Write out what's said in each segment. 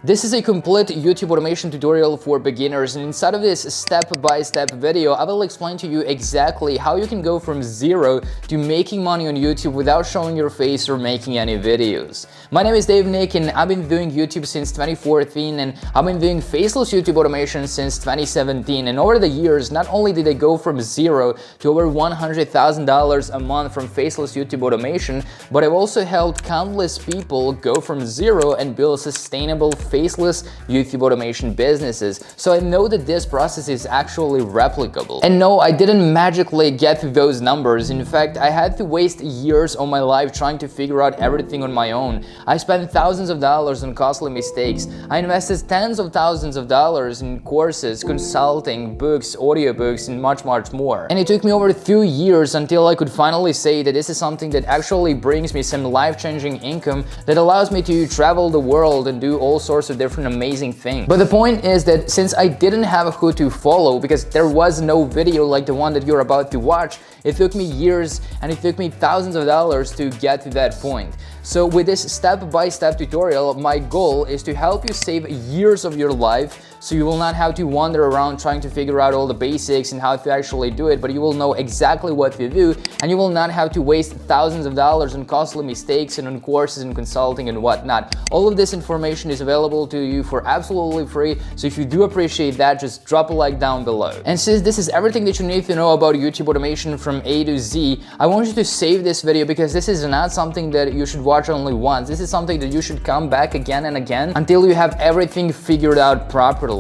This is a complete YouTube automation tutorial for beginners, and inside of this step-by-step video, I will explain to you exactly how you can go from zero to making money on YouTube without showing your face or making any videos. My name is Dave Nick, and I've been doing YouTube since 2014, and I've been doing Faceless YouTube Automation since 2017. And over the years, not only did I go from zero to over $100,000 a month from Faceless YouTube Automation, but I've also helped countless people go from zero and build sustainable faceless YouTube automation businesses. So I know that this process is actually replicable. And no, I didn't magically get to those numbers. In fact, I had to waste years of my life trying to figure out everything on my own. I spent thousands of dollars on costly mistakes. I invested tens of thousands of dollars in courses, consulting, books, audiobooks, and much more. And it took me over 2 years until I could finally say that this is something that actually brings me some life-changing income that allows me to travel the world and do all sorts of different amazing things. But the point is that since I didn't have who to follow, because there was no video like the one that you're about to watch, it took me years and it took me thousands of dollars to get to that point. So with this step-by-step tutorial, my goal is to help you save years of your life, so you will not have to wander around trying to figure out all the basics and how to actually do it, but you will know exactly what to do, and you will not have to waste thousands of dollars on costly mistakes and on courses and consulting and whatnot. All of this information is available to you for absolutely free, so if you do appreciate that, just drop a like down below. And since this is everything that you need to know about YouTube automation from A to Z, I want you to save this video, because this is not something that you should watch only once. This is something that you should come back again and again until you have everything figured out properly.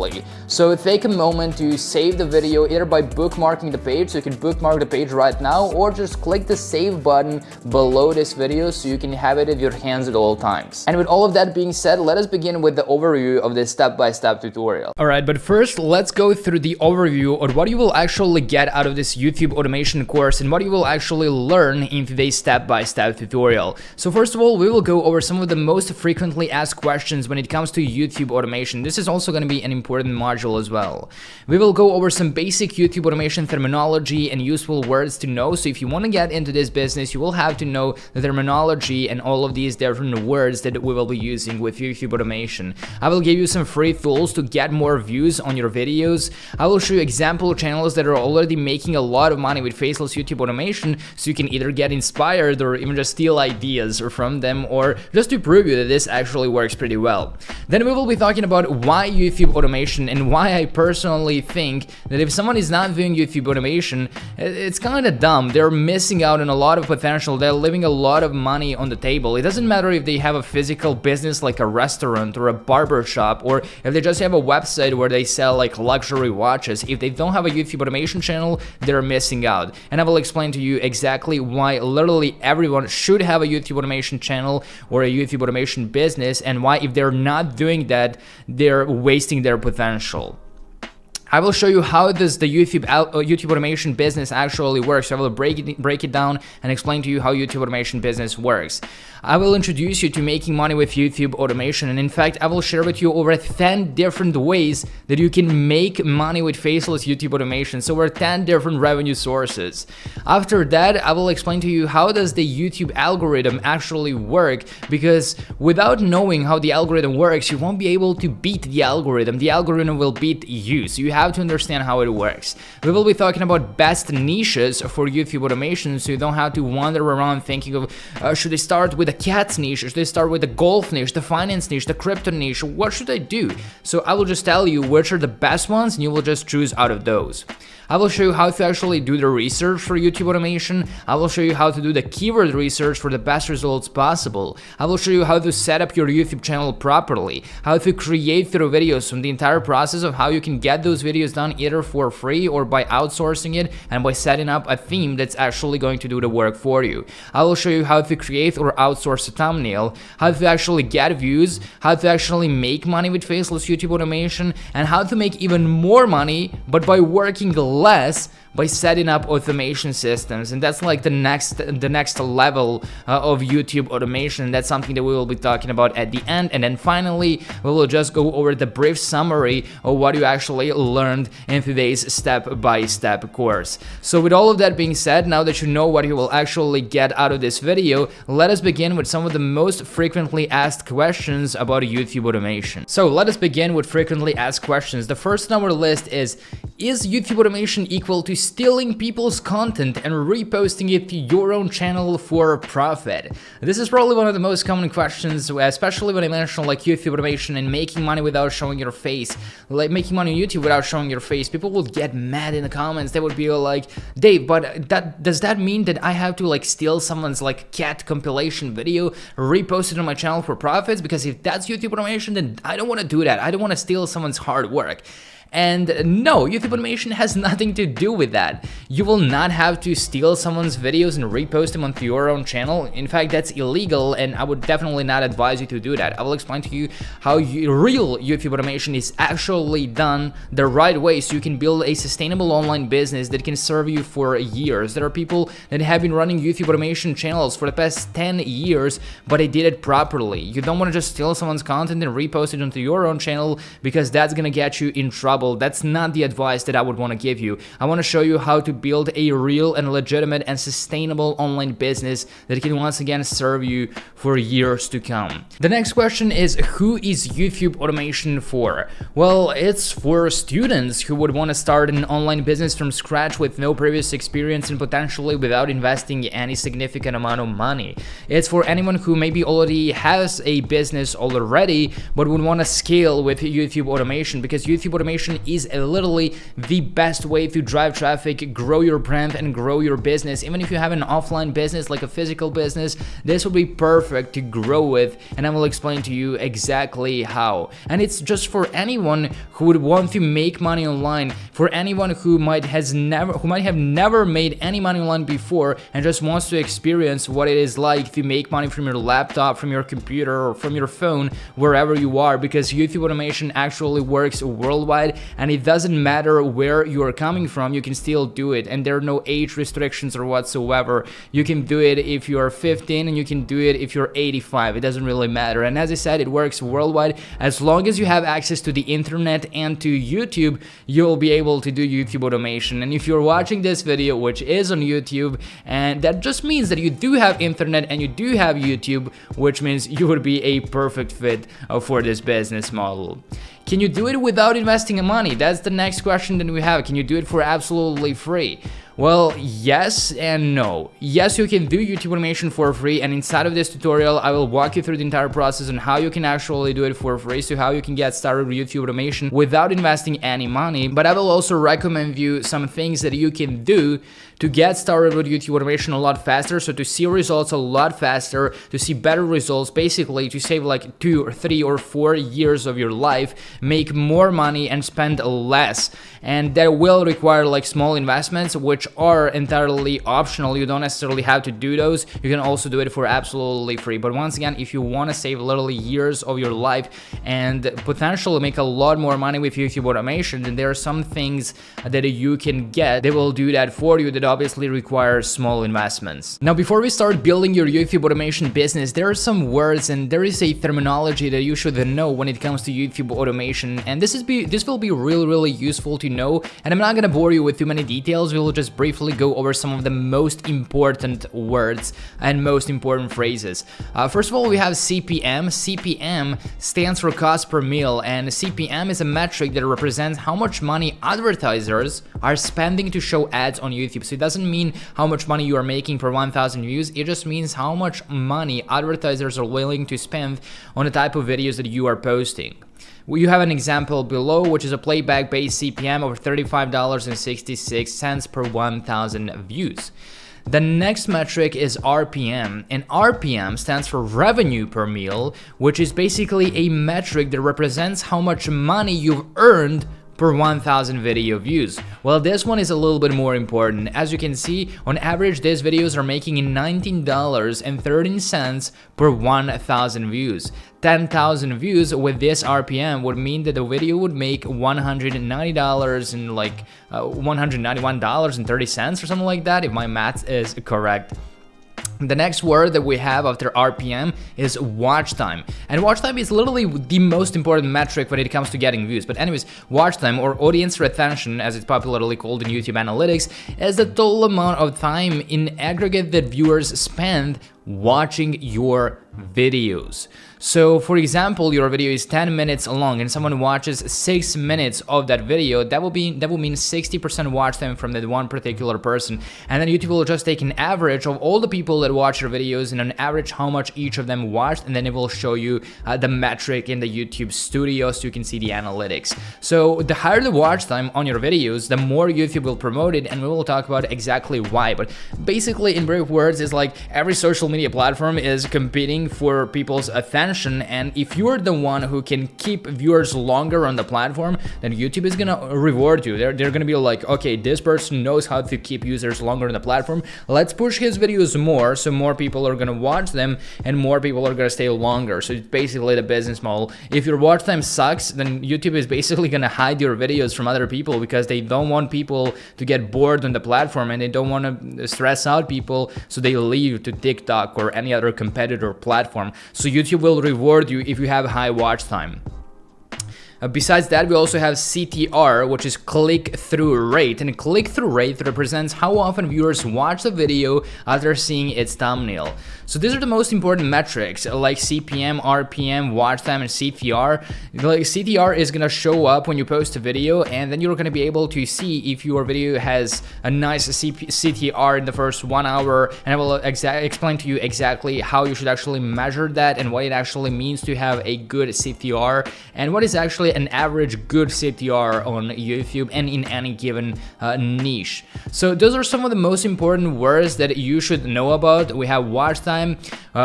So take a moment to save the video either by bookmarking the page, so you can bookmark the page right now, or just click the save button below this video so you can have it at your hands at all times. And with all of that being said, let us begin with the overview of this step-by-step tutorial. Alright, but first let's go through the overview of what you will actually get out of this YouTube automation course and what you will actually learn in today's step-by-step tutorial. So first of all, we will go over some of the most frequently asked questions when it comes to YouTube automation. This is also going to be an important module as well. We will go over some basic YouTube automation terminology and useful words to know. So if you want to get into this business, you will have to know the terminology and all of these different words that we will be using with YouTube automation. I will give you some free tools to get more views on your videos. I will show you example channels that are already making a lot of money with Faceless YouTube automation, so you can either get inspired or even just steal ideas from them, or just to prove you that this actually works pretty well. Then we will be talking about why YouTube automation and why I personally think that if someone is not doing YouTube automation, it's kind of dumb. They're missing out on a lot of potential. They're leaving a lot of money on the table. It doesn't matter if they have a physical business like a restaurant or a barber shop, or if they just have a website where they sell like luxury watches. If they don't have a YouTube automation channel, they're missing out. And I will explain to you exactly why literally everyone should have a YouTube automation channel or a YouTube automation business, and why if they're not doing that, they're wasting their potential. I will show you how does the YouTube automation business actually works. So I will break it down and explain to you how YouTube automation business works. I will introduce you to making money with YouTube automation, and in fact, I will share with you over 10 different ways that you can make money with Faceless YouTube automation. So over 10 different revenue sources. After that, I will explain to you how does the YouTube algorithm actually work, because without knowing how the algorithm works, you won't be able to beat the algorithm. The algorithm will beat you. So you have to understand how it works. We will be talking about best niches for YouTube automation, so you don't have to wander around thinking of should I start with the cats niche, should I start with the golf niche, the finance niche, the crypto niche, what should I do? So I will just tell you which are the best ones, and you will just choose out of those. I will show you how to actually do the research for YouTube automation. I will show you how to do the keyword research for the best results possible. I will show you how to set up your YouTube channel properly, how to create through videos, from the entire process of how you can get those videos done either for free or by outsourcing it and by setting up a theme that's actually going to do the work for you. I will show you how to create or outsource a thumbnail, how to actually get views, how to actually make money with Faceless YouTube automation, and how to make even more money, but by working less by setting up automation systems. And that's like the next level of YouTube automation. That's something that we will be talking about at the end. And then finally, we will just go over the brief summary of what you actually learned in today's step-by-step course. So with all of that being said, now that you know what you will actually get out of this video, let us begin with some of the most frequently asked questions about YouTube automation. So let us begin with frequently asked questions. The first on our list is YouTube automation equal to stealing people's content and reposting it to your own channel for profit? This is probably one of the most common questions, especially when I mention like YouTube automation and making money without showing your face, like making money on YouTube without showing your face. People would get mad in the comments. They would be like, Dave, but does that mean that I have to like steal someone's like cat compilation video, repost it on my channel for profits? Because if that's YouTube automation, then I don't want to do that. I don't want to steal someone's hard work. And no, YouTube automation has nothing to do with that. You will not have to steal someone's videos and repost them onto your own channel. In fact, that's illegal, and I would definitely not advise you to do that. I will explain to you how real YouTube automation is actually done the right way, so you can build a sustainable online business that can serve you for years. There are people that have been running YouTube automation channels for the past 10 years, but they did it properly. You don't want to just steal someone's content and repost it onto your own channel, because that's gonna get you in trouble. That's not the advice that I would want to give you. I want to show you how to build a real and legitimate and sustainable online business that can once again serve you for years to come. The next question is, who is YouTube automation for? Well, it's for students who would want to start an online business from scratch with no previous experience and potentially without investing any significant amount of money. It's for anyone who maybe already has a business already but would want to scale with YouTube automation, because YouTube automation is literally the best way to drive traffic, grow your brand, and grow your business. Even if you have an offline business, like a physical business, this will be perfect to grow with, and I will explain to you exactly how. And it's just for anyone who would want to make money online, for anyone who might have never made any money online before and just wants to experience what it is like to make money from your laptop, from your computer, or from your phone, wherever you are, because YouTube automation actually works worldwide, and it doesn't matter where you are coming from, you can still do it, and there are no age restrictions or whatsoever. You can do it if you are 15, and you can do it if you're 85. It doesn't really matter. And as I said, it works worldwide. As long as you have access to the internet and to YouTube, you'll be able to do YouTube automation. And if you're watching this video, which is on YouTube, and that just means that you do have internet and you do have YouTube, which means you would be a perfect fit for this business model. Can you do it without investing money? That's the next question that we have. Can you do it for absolutely free? Well, yes and no. Yes, you can do YouTube automation for free, and inside of this tutorial, I will walk you through the entire process on how you can actually do it for free, so how you can get started with YouTube automation without investing any money. But I will also recommend you some things that you can do to get started with YouTube automation a lot faster, so to see results a lot faster, to see better results, basically to save like 2 or 3 or 4 years of your life, make more money and spend less. And that will require like small investments, which are entirely optional. You don't necessarily have to do those. You can also do it for absolutely free. But once again, if you want to save literally years of your life and potentially make a lot more money with YouTube automation, then there are some things that you can get. They will do that for you, that obviously require small investments. Now, before we start building your YouTube automation business, there are some words and there is a terminology that you should know when it comes to YouTube automation. And this will be really useful to know. And I'm not gonna bore you with too many details. We'll just briefly go over some of the most important words and most important phrases. First of all, we have CPM. CPM stands for cost per mille, and CPM is a metric that represents how much money advertisers are spending to show ads on YouTube. So it doesn't mean how much money you are making per 1,000 views. It just means how much money advertisers are willing to spend on the type of videos that you are posting. You have an example below, which is a playback-based CPM of $35.66 per 1,000 views. The next metric is RPM, and RPM stands for revenue per mille, which is basically a metric that represents how much money you've earned per 1,000 video views. Well, this one is a little bit more important. As you can see, on average, these videos are making $19.13 per 1,000 views. 10,000 views with this RPM would mean that the video would make $190 and like $191.30 or something like that, if my math is correct. The next word that we have after RPM is watch time. And watch time is literally the most important metric when it comes to getting views. But anyways, watch time, or audience retention as it's popularly called in YouTube analytics, is the total amount of time in aggregate that viewers spend watching your videos. So for example, your video is 10 minutes long and someone watches 6 minutes of that video, that will mean 60% watch time from that one particular person. And then YouTube will just take an average of all the people that watch your videos and an average how much each of them watched, and then it will show you the metric in the YouTube studio so you can see the analytics. So the higher the watch time on your videos, the more YouTube will promote it, and we will talk about exactly why. But basically, in brief words, is like every social media platform is competing for people's attention, and if you're the one who can keep viewers longer on the platform, then YouTube is gonna reward you. They're gonna be like, okay, this person knows how to keep users longer on the platform, let's push his videos more, so more people are gonna watch them and more people are gonna stay longer. So it's basically the business model. If your watch time sucks, then YouTube is basically gonna hide your videos from other people because they don't want people to get bored on the platform and they don't want to stress out people, so they leave to TikTok or any other competitor platform. So YouTube will reward you if you have high watch time. Besides that, we also have CTR, which is click-through rate, and click-through rate represents how often viewers watch the video after seeing its thumbnail. So these are the most important metrics, like CPM, RPM, watch time, and CTR. Like CTR is gonna show up when you post a video, and then you're gonna be able to see if your video has a nice CTR in the first 1 hour, and I will explain to you exactly how you should actually measure that and what it actually means to have a good CTR, and what is actually an average good CTR on YouTube and in any given niche. So those are some of the most important words that you should know about. We have watch time,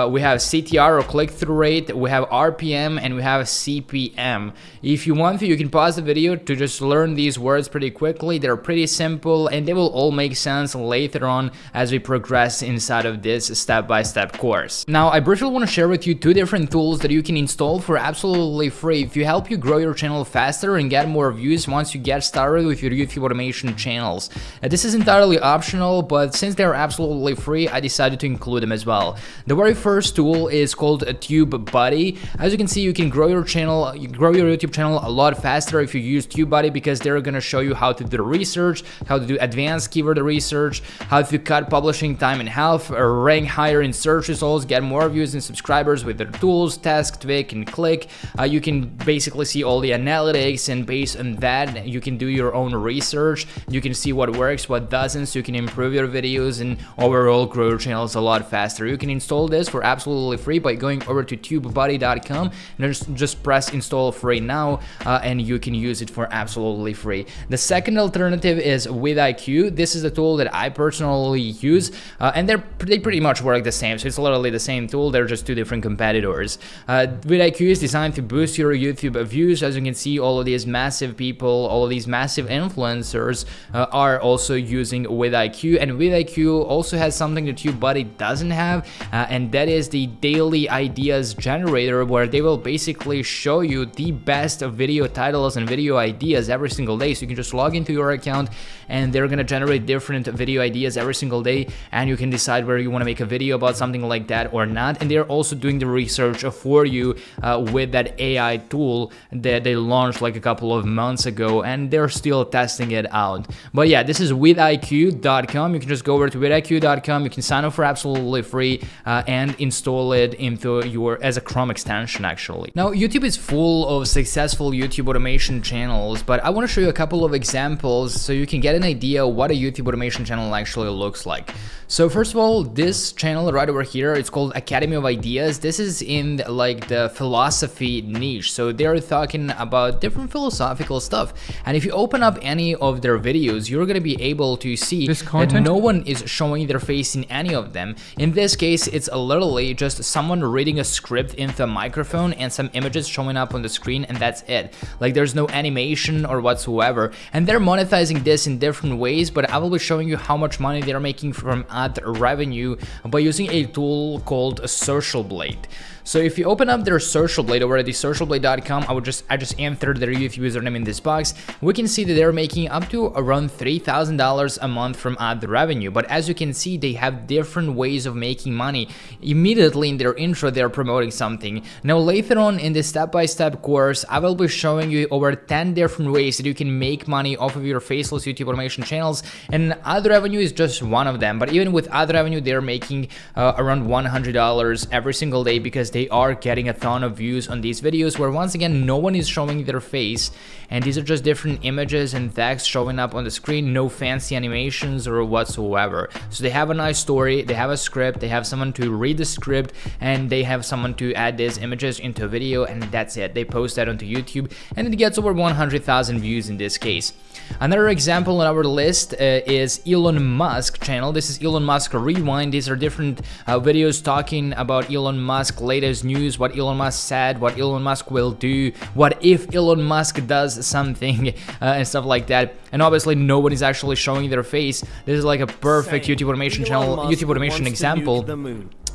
we have CTR or click-through rate, we have RPM, and we have CPM. If you want to, you can pause the video to just learn these words pretty quickly. They're pretty simple and they will all make sense later on as we progress inside of this step-by-step course. Now, I briefly want to share with you 2 different tools that you can install for absolutely free to help you grow your channel faster and get more views once you get started with your YouTube automation channels. This is entirely optional, but since they're absolutely free, I decided to include them as well. The very first tool is called TubeBuddy. As you can see, you can grow your YouTube channel a lot faster if you use TubeBuddy, because they're gonna show you how to do research, how to do advanced keyword research, how to cut publishing time in half, rank higher in search results, get more views and subscribers with their tools, task, tweak, and click. You can basically see all the analytics, and based on that you can do your own research. You can see what works, what doesn't, so you can improve your videos and overall grow your channels a lot faster. You can install this for absolutely free by going over to tubebuddy.com and just press install free now, and you can use it for absolutely free. The second alternative is vidIQ. This is a tool that I personally use, and they pretty much work the same, so it's literally the same tool, they're just 2 different competitors. vidIQ is designed to boost your YouTube views. As you can see, all of these massive people, all of these massive influencers are also using vidIQ, and vidIQ also has something that TubeBuddy doesn't have, and that is the daily ideas generator, where they will basically show you the best video titles and video ideas every single day. So you can just log into your account and they're gonna generate different video ideas every single day, and you can decide whether you want to make a video about something like that or not. And they're also doing the research for you with that AI tool that they launched like a couple of months ago, and they're still testing it out. But yeah, this is vidIQ.com. You can just go over to vidIQ.com, you can sign up for absolutely free and install it into as a Chrome extension actually. Now, YouTube is full of successful YouTube automation channels, but I want to show you a couple of examples so you can get an idea what a YouTube automation channel actually looks like. So first of all, this channel right over here, it's called Academy of Ideas. This is in like the philosophy niche, so they're talking about different philosophical stuff, and if you open up any of their videos, you're gonna be able to see that no one is showing their face in any of them. In this case, it's literally just someone reading a script into a microphone and some images showing up on the screen, and that's it. Like, there's no animation or whatsoever. And they're monetizing this in different ways, but I will be showing you how much money they're making from ad revenue by using a tool called Social Blade. So if you open up their Social Blade over at the socialblade.com, I just entered their YouTube username in this box. We can see that they're making up to around $3,000 a month from ad revenue. But as you can see, they have different ways of making money. Immediately in their intro, they're promoting something. Now later on in this step-by-step course, I will be showing you over 10 different ways that you can make money off of your Faceless YouTube Automation channels, and ad revenue is just one of them. But even with ad revenue, they're making around $100 every single day, because they are getting a ton of views on these videos where, once again, no one is showing their face, and these are just different images and text showing up on the screen, no fancy animations or whatsoever. So they have a nice story, they have a script, they have someone to read the script, and they have someone to add these images into a video, and that's it. They post that onto YouTube, and it gets over 100,000 views in this case. Another example on our list is Elon Musk channel. This is Elon Musk Rewind. These are different videos talking about Elon Musk latest news, what Elon Musk said, what Elon Musk will do, what if Elon Musk does something, and stuff like that. And obviously no one is actually showing their face. This is like a perfect YouTube automation channel, YouTube automation example.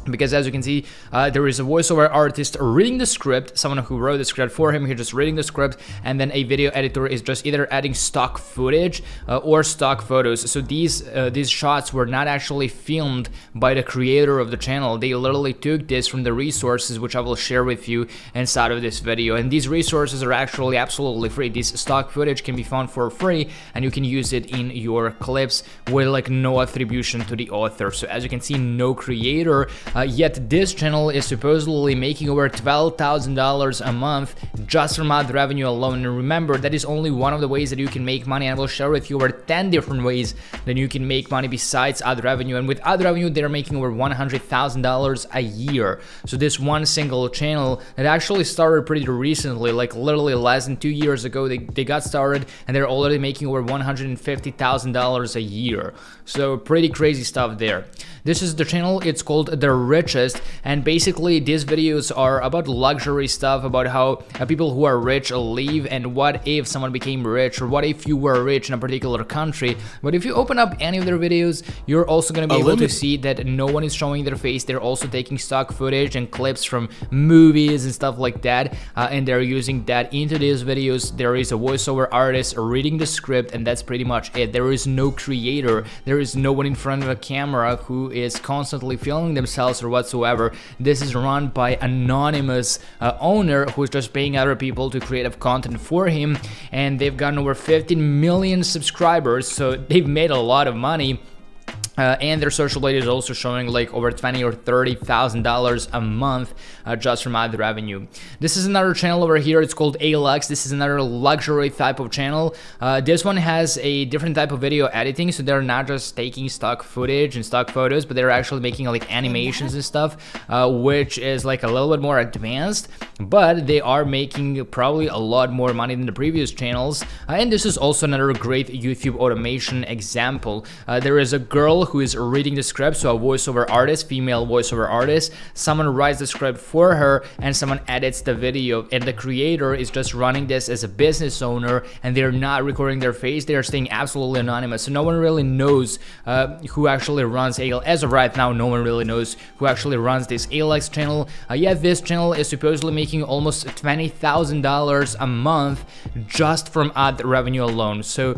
Because as you can see, there is a voiceover artist reading the script, someone who wrote the script for him, he's just reading the script, and then a video editor is just either adding stock footage or stock photos. So these shots were not actually filmed by the creator of the channel. They literally took this from the resources, which I will share with you inside of this video. And these resources are actually absolutely free. This stock footage can be found for free, and you can use it in your clips with like no attribution to the author. So as you can see, no creator. Yet this channel is supposedly making over $12,000 a month just from ad revenue alone. And remember, that is only one of the ways that you can make money. I will share with you over 10 different ways that you can make money besides ad revenue. And with ad revenue, they're making over $100,000 a year. So this one single channel that actually started pretty recently, like literally less than 2 years ago, they got started, and they're already making over $150,000 a year. So pretty crazy stuff there. This is the channel, it's called The Richest, and basically these videos are about luxury stuff, about how people who are rich live, and what if someone became rich, or what if you were rich in a particular country. But if you open up any of their videos, you're also going to be able to see that no one is showing their face. They're also taking stock footage and clips from movies and stuff like that, and they're using that into these videos. There is a voiceover artist reading the script, and that's pretty much it. There is no creator, there is no one in front of a camera who is constantly filming themselves or whatsoever. This is run by anonymous owner who's just paying other people to create content for him, and they've gotten over 15 million subscribers, so they've made a lot of money. And their Social Blade is also showing like over $20,000 or $30,000 a month just from ad revenue. This is another channel over here. It's called Alux. This is another luxury type of channel. This one has a different type of video editing, so they're not just taking stock footage and stock photos, but they're actually making like animations and stuff, which is like a little bit more advanced. But they are making probably a lot more money than the previous channels. And this is also another great YouTube automation example. There is a girl who is reading the script, so a voiceover artist, female voiceover artist, someone writes the script for her, and someone edits the video, and the creator is just running this as a business owner, and they're not recording their face. They are staying absolutely anonymous, so no one really knows who actually runs ALX. As of right now, no one really knows who actually runs this ALX channel. Yet this channel is supposedly making almost $20,000 a month just from ad revenue alone. So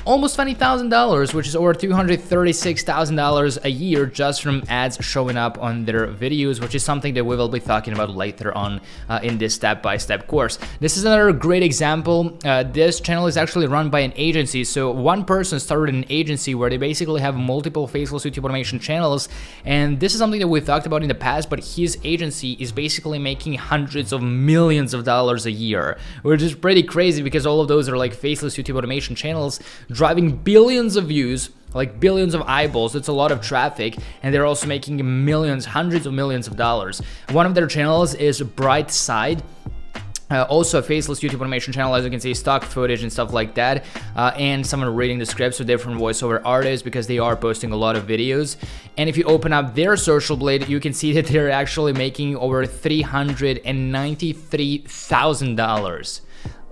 almost $20,000, which is over $236,000 a year just from ads showing up on their videos, which is something that we will be talking about later on in this step-by-step course. This is another great example. This channel is actually run by an agency. So one person started an agency where they basically have multiple Faceless YouTube Automation channels, and this is something that we talked about in the past, but his agency is basically making hundreds of millions of dollars a year, which is pretty crazy because all of those are like Faceless YouTube Automation channels driving billions of views, like billions of eyeballs. That's a lot of traffic, and they're also making millions, hundreds of millions of dollars. One of their channels is Bright Side. Also a Faceless YouTube Automation channel, as you can see, stock footage and stuff like that, and someone reading the scripts with different voiceover artists because they are posting a lot of videos. And if you open up their Social Blade, you can see that they're actually making over $393,000.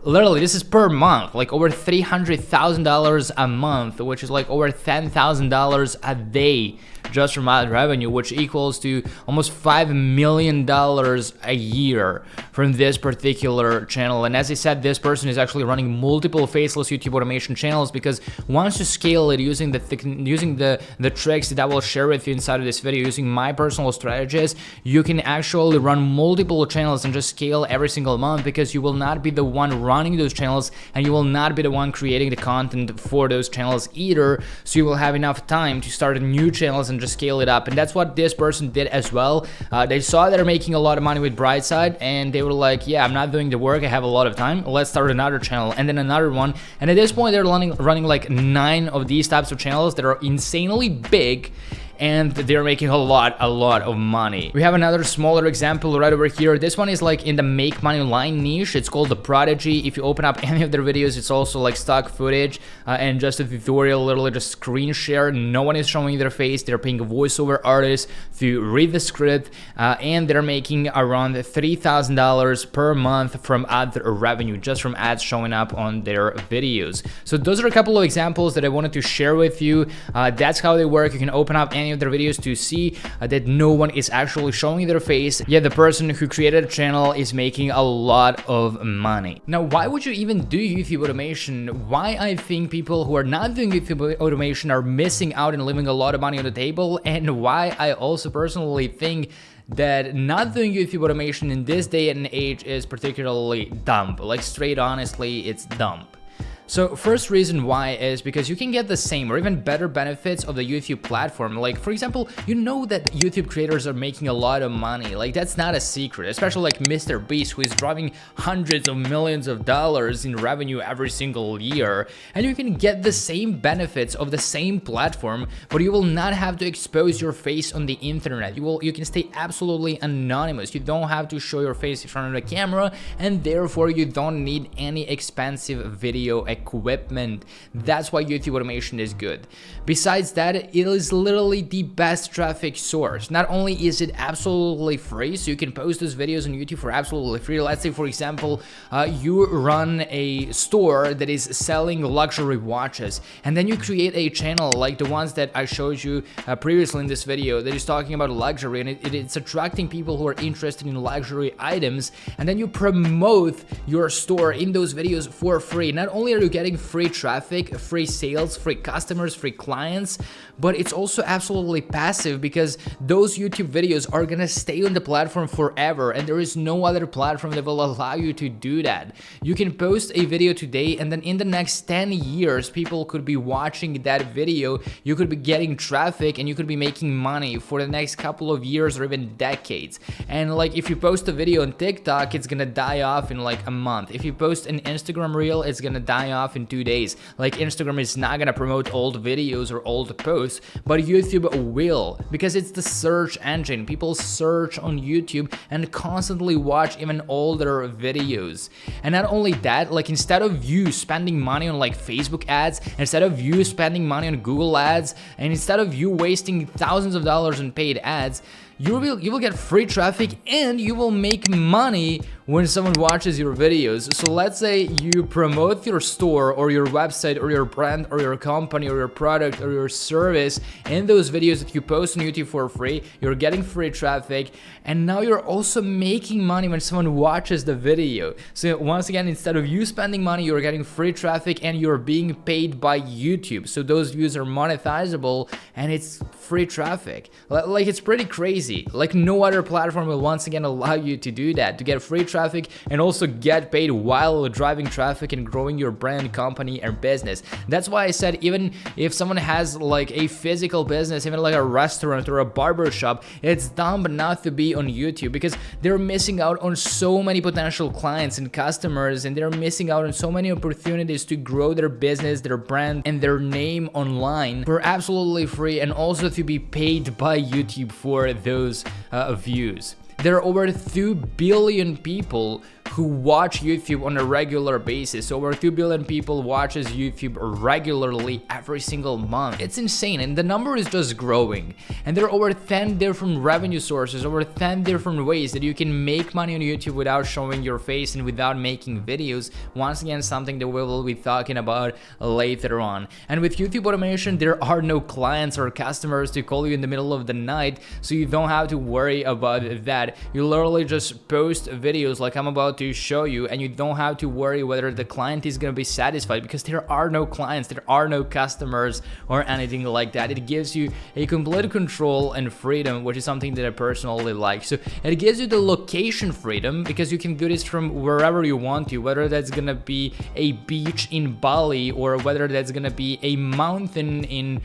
Literally, this is per month, like over $300,000 a month, which is like over $10,000 a day just from ad revenue, which equals to almost $5 million a year from this particular channel. And as I said, this person is actually running multiple Faceless YouTube Automation channels, because once you scale it using the tricks that I will share with you inside of this video, using my personal strategies, you can actually run multiple channels and just scale every single month, because you will not be the one running those channels and you will not be the one creating the content for those channels either. So you will have enough time to start new channels and just scale it up. And that's what this person did as well. They saw they're making a lot of money with Brightside, and they were like, yeah, I'm not doing the work, I have a lot of time, let's start another channel, and then another one. And at this point, they're running like 9 of these types of channels that are insanely big, and they're making a lot of money. We have another smaller example right over here. This one is like in the make money line niche. It's called The Prodigy. If you open up any of their videos, it's also like stock footage and just a tutorial, literally just screen share. No one is showing their face. They're paying voiceover artists to read the script, and they're making around $3,000 per month from ad revenue, just from ads showing up on their videos. So those are a couple of examples that I wanted to share with you. That's how they work. You can open up any of their videos to see that no one is actually showing their face, yet the person who created a channel is making a lot of money. Now, why would you even do YouTube automation? Why I think people who are not doing YouTube automation are missing out and leaving a lot of money on the table, and why I also personally think that not doing YouTube automation in this day and age is particularly dumb. Like, straight honestly, it's dumb. So first reason why is because you can get the same or even better benefits of the YouTube platform. Like, for example, you know that YouTube creators are making a lot of money. Like, that's not a secret, especially like Mr. Beast, who is driving hundreds of millions of dollars in revenue every single year. And you can get the same benefits of the same platform, but you will not have to expose your face on the internet. You can stay absolutely anonymous. You don't have to show your face in front of the camera, and therefore you don't need any expensive video equipment. That's why YouTube automation is good. Besides that, it is literally the best traffic source. Not only is it absolutely free, so you can post those videos on YouTube for absolutely free. Let's say, for example, you run a store that is selling luxury watches, and then you create a channel like the ones that I showed you previously in this video that is talking about luxury, and it's attracting people who are interested in luxury items, and then you promote your store in those videos for free. Not only are you getting free traffic, free sales, free customers, free clients, but it's also absolutely passive, because those YouTube videos are gonna stay on the platform forever, and there is no other platform that will allow you to do that. You can post a video today, and then in the next 10 years, people could be watching that video, you could be getting traffic, and you could be making money for the next couple of years or even decades. And like, if you post a video on TikTok, it's gonna die off in like a month. If you post an Instagram reel, it's gonna die off in 2 days. Like, Instagram is not gonna promote old videos or old posts, but YouTube will, because it's the search engine. People search on YouTube and constantly watch even older videos. And not only that, like, instead of you spending money on like Facebook ads, instead of you spending money on Google ads, and instead of you wasting thousands of dollars on paid ads, you will get free traffic, and you will make money when someone watches your videos. So let's say you promote your store or your website or your brand or your company or your product or your service in those videos that you post on YouTube for free. You're getting free traffic, and now you're also making money when someone watches the video. So once again, instead of you spending money, you're getting free traffic, and you're being paid by YouTube. So those views are monetizable, and it's free traffic. Like, it's pretty crazy. Like, no other platform will once again allow you to do that, to get free traffic and also get paid while driving traffic and growing your brand, company, and business. That's why I said, even if someone has like a physical business, even like a restaurant or a barber shop, it's dumb not to be on YouTube, because they're missing out on so many potential clients and customers, and they're missing out on so many opportunities to grow their business, their brand, and their name online for absolutely free, and also to be paid by YouTube for those views. There are over 2 billion people who watch YouTube on a regular basis. Over 2 billion people watches YouTube regularly every single month. It's insane, and the number is just growing. And there are over 10 different revenue sources, over 10 different ways that you can make money on YouTube without showing your face and without making videos. Once again, something that we will be talking about later on. And with YouTube automation, there are no clients or customers to call you in the middle of the night, so you don't have to worry about that. You literally just post videos like I'm about to show you, and you don't have to worry whether the client is going to be satisfied, because there are no clients, there are no customers or anything like that. It gives you a complete control and freedom, which is something that I personally like. So it gives you the location freedom, because you can do this from wherever you want to, whether that's going to be a beach in Bali or whether that's going to be a mountain in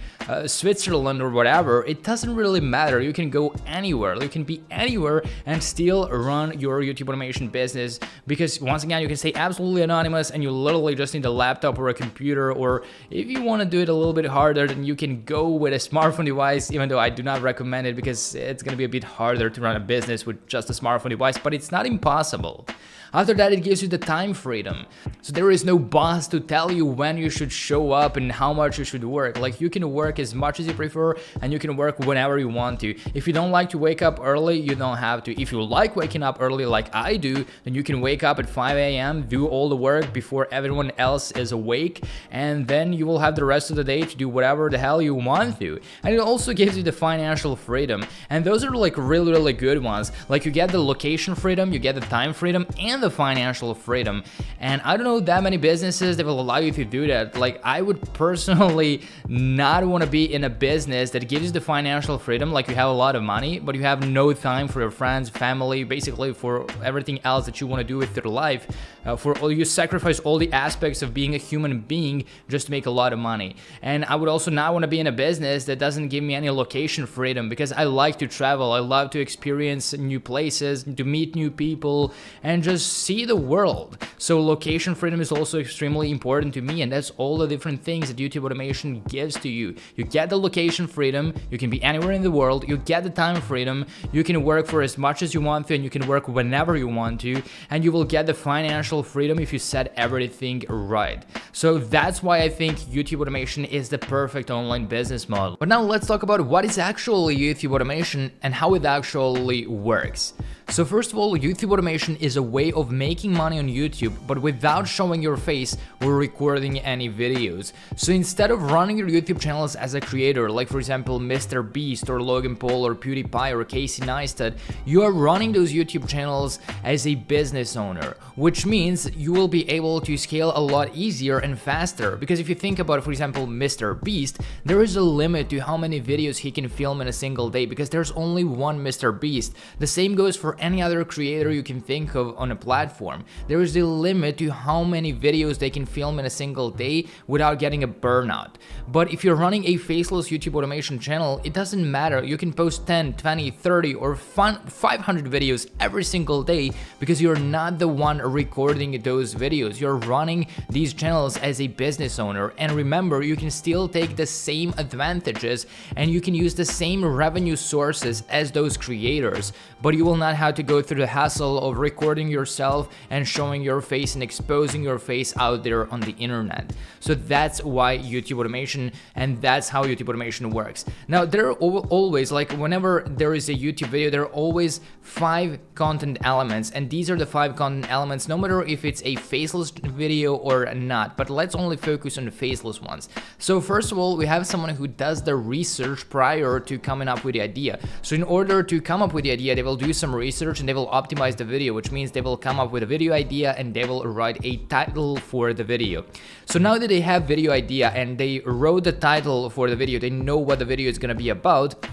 Switzerland or whatever. It doesn't really matter. You can go anywhere. You can be anywhere and still run your YouTube automation business, because once again, you can stay absolutely anonymous, and you literally just need a laptop or a computer, or if you want to do it a little bit harder, then you can go with a smartphone device, even though I do not recommend it because it's going to be a bit harder to run a business with just a smartphone device, but it's not impossible. After that, it gives you the time freedom. So there is no boss to tell you when you should show up and how much you should work. Like, you can work as much as you prefer, and you can work whenever you want to. If you don't like to wake up early, you don't have to. If you like waking up early like I do, then you can wake up at 5 a.m., do all the work before everyone else is awake, and then you will have the rest of the day to do whatever the hell you want to. And it also gives you the financial freedom. And those are like really, really good ones. Like, you get the location freedom, you get the time freedom, and the financial freedom. And I don't know that many businesses that will allow you to do that. Like, I would personally not want to be in a business that gives you the financial freedom, like you have a lot of money, but you have no time for your friends, family, basically for everything else that you want to do with your life. You sacrifice all the aspects of being a human being just to make a lot of money. And I would also not want to be in a business that doesn't give me any location freedom, because I like to travel. I love to experience new places, to meet new people, and just see the world. So location freedom is also extremely important to me, and that's all the different things that YouTube automation gives to you. You get the location freedom, you can be anywhere in the world, you get the time freedom, you can work for as much as you want to, and you can work whenever you want to, and you will get the financial freedom if you set everything right. So that's why I think YouTube automation is the perfect online business model. But now let's talk about what is actually YouTube automation and how it actually works. So first of all, YouTube automation is a way of making money on YouTube, but without showing your face or recording any videos. So instead of running your YouTube channels as a creator, like for example Mr. Beast or Logan Paul or PewDiePie or Casey Neistat, you are running those YouTube channels as a business owner, which means you will be able to scale a lot easier and faster. Because if you think about, for example, Mr. Beast, there is a limit to how many videos he can film in a single day, because there's only one Mr. Beast. The same goes for any other creator you can think of on a platform. There is a limit to how many videos they can film in a single day without getting a burnout. But if you're running a faceless YouTube automation channel, it doesn't matter. You can post 10, 20, 30 or 500 videos every single day, because you're not the one recording those videos. You're running these channels as a business owner. And remember, you can still take the same advantages and you can use the same revenue sources as those creators, but you will not have to go through the hassle of recording yourself and showing your face and exposing your face out there on the internet. So that's why YouTube automation, and that's how YouTube automation works. Now, there are always, like whenever there is a YouTube video, there are always 5 content elements, and these are the 5 content elements, no matter if it's a faceless video or not. But let's only focus on the faceless ones. So first of all, we have someone who does the research prior to coming up with the idea. So in order to come up with the idea, they will do some research and they will optimize the video, which means they will come up with a video idea and they will write a title for the video. So now that they have video idea and they wrote the title for the video, they know what the video is going to be about.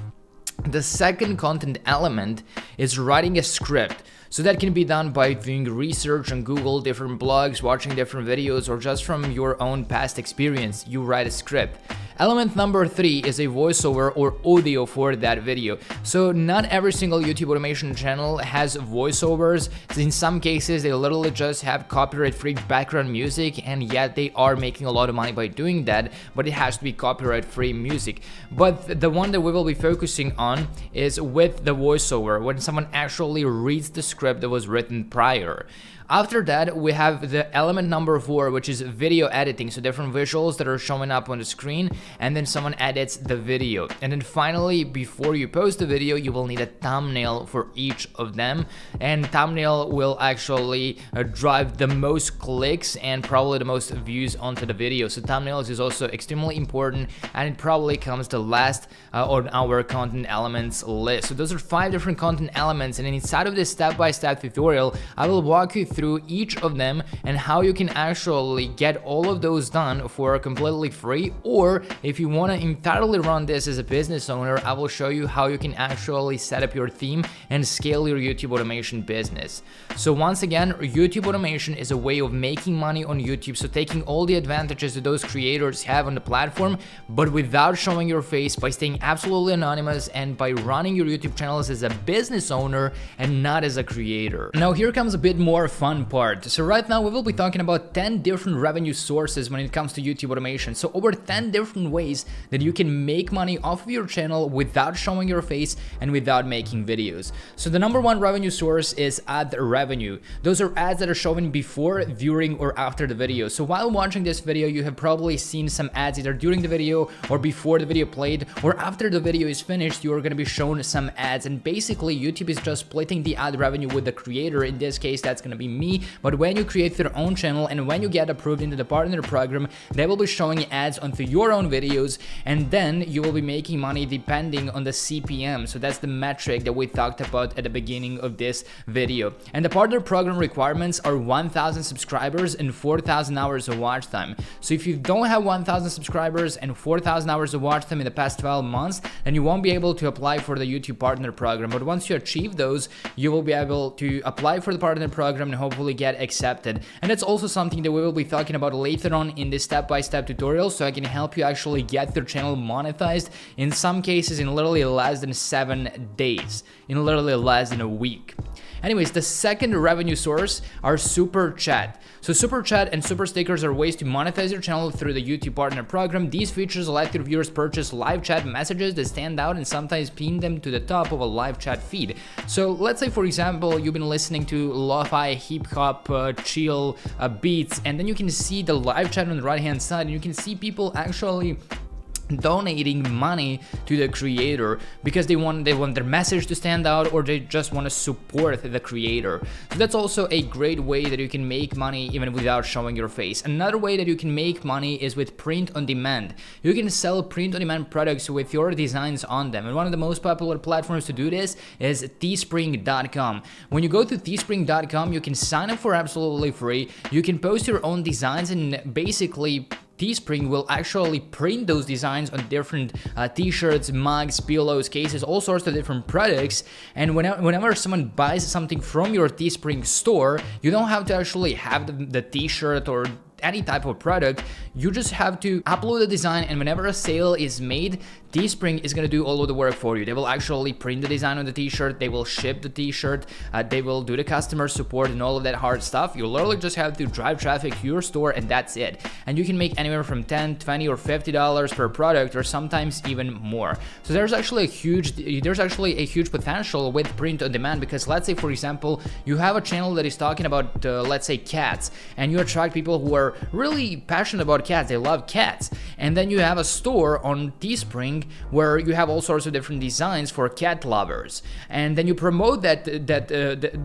The second content element is writing a script. So that can be done by doing research on Google, different blogs, watching different videos, or just from your own past experience, you write a script. Element number 3 is a voiceover or audio for that video. So not every single YouTube automation channel has voiceovers. In some cases, they literally just have copyright-free background music, and yet they are making a lot of money by doing that, but it has to be copyright-free music. But the one that we will be focusing on is with the voiceover, when someone actually reads the script that was written prior. After that, we have the element number 4, which is video editing. So different visuals that are showing up on the screen, and then someone edits the video. And then finally, before you post the video, you will need a thumbnail for each of them. And thumbnail will actually drive the most clicks and probably the most views onto the video. So thumbnails is also extremely important, and it probably comes the last on our content elements list. So those are 5 different content elements, and inside of this step-by-step tutorial, I will walk you through each of them and how you can actually get all of those done for completely free. Or if you want to entirely run this as a business owner, I will show you how you can actually set up your theme and scale your YouTube automation business. So once again, YouTube automation is a way of making money on YouTube, so taking all the advantages that those creators have on the platform, but without showing your face, by staying absolutely anonymous and by running your YouTube channels as a business owner and not as a creator. Now here comes a bit more fun part. So right now we will be talking about 10 different revenue sources when it comes to YouTube automation. So over 10 different ways that you can make money off of your channel without showing your face and without making videos. So the number 1 revenue source is ad revenue. Those are ads that are showing before, during, or after the video. So while watching this video, you have probably seen some ads either during the video or before the video played, or after the video is finished, you are going to be shown some ads. And basically YouTube is just splitting the ad revenue with the creator. In this case, that's going to be me. But when you create your own channel and when you get approved into the partner program, they will be showing ads onto your own videos, and then you will be making money depending on the CPM. So that's the metric that we talked about at the beginning of this video. And the partner program requirements are 1,000 subscribers and 4,000 hours of watch time. So if you don't have 1,000 subscribers and 4,000 hours of watch time in the past 12 months, then you won't be able to apply for the YouTube partner program. But once you achieve those, you will be able to apply for the partner program and hopefully get accepted. And that's also something that we will be talking about later on in this step-by-step tutorial, so I can help you actually get your channel monetized, in some cases in literally less than 7 days, in literally less than a week. Anyways, the second revenue source are super chat. So super chat and super stickers are ways to monetize your channel through the YouTube partner program. These features let your viewers purchase live chat messages that stand out and sometimes pin them to the top of a live chat feed. So let's say, for example, you've been listening to lo-fi hip hop chill beats, and then you can see the live chat on the right hand side, and you can see people actually donating money to the creator because they want their message to stand out, or they just want to support the creator. So that's also a great way that you can make money even without showing your face. Another way that you can make money is with print on demand. You can sell print on demand products with your designs on them, and one of the most popular platforms to do this is teespring.com. When you go to teespring.com, you can sign up for absolutely free. You can post your own designs, and basically Teespring will actually print those designs on different t-shirts, mugs, pillows, cases, all sorts of different products. And whenever someone buys something from your Teespring store, you don't have to actually have the t-shirt or any type of product. You just have to upload the design, and whenever a sale is made, Teespring is going to do all of the work for you. They will actually print the design on the t-shirt, they will ship the t-shirt, they will do the customer support and all of that hard stuff. You literally just have to drive traffic to your store, and that's it. And you can make anywhere from $10, $20, or $50 per product, or sometimes even more. So there's actually a huge potential with print on demand, because let's say, for example, you have a channel that is talking about let's say cats, and you attract people who are really passionate about cats, they love cats, and then you have a store on Teespring where you have all sorts of different designs for cat lovers, and then you promote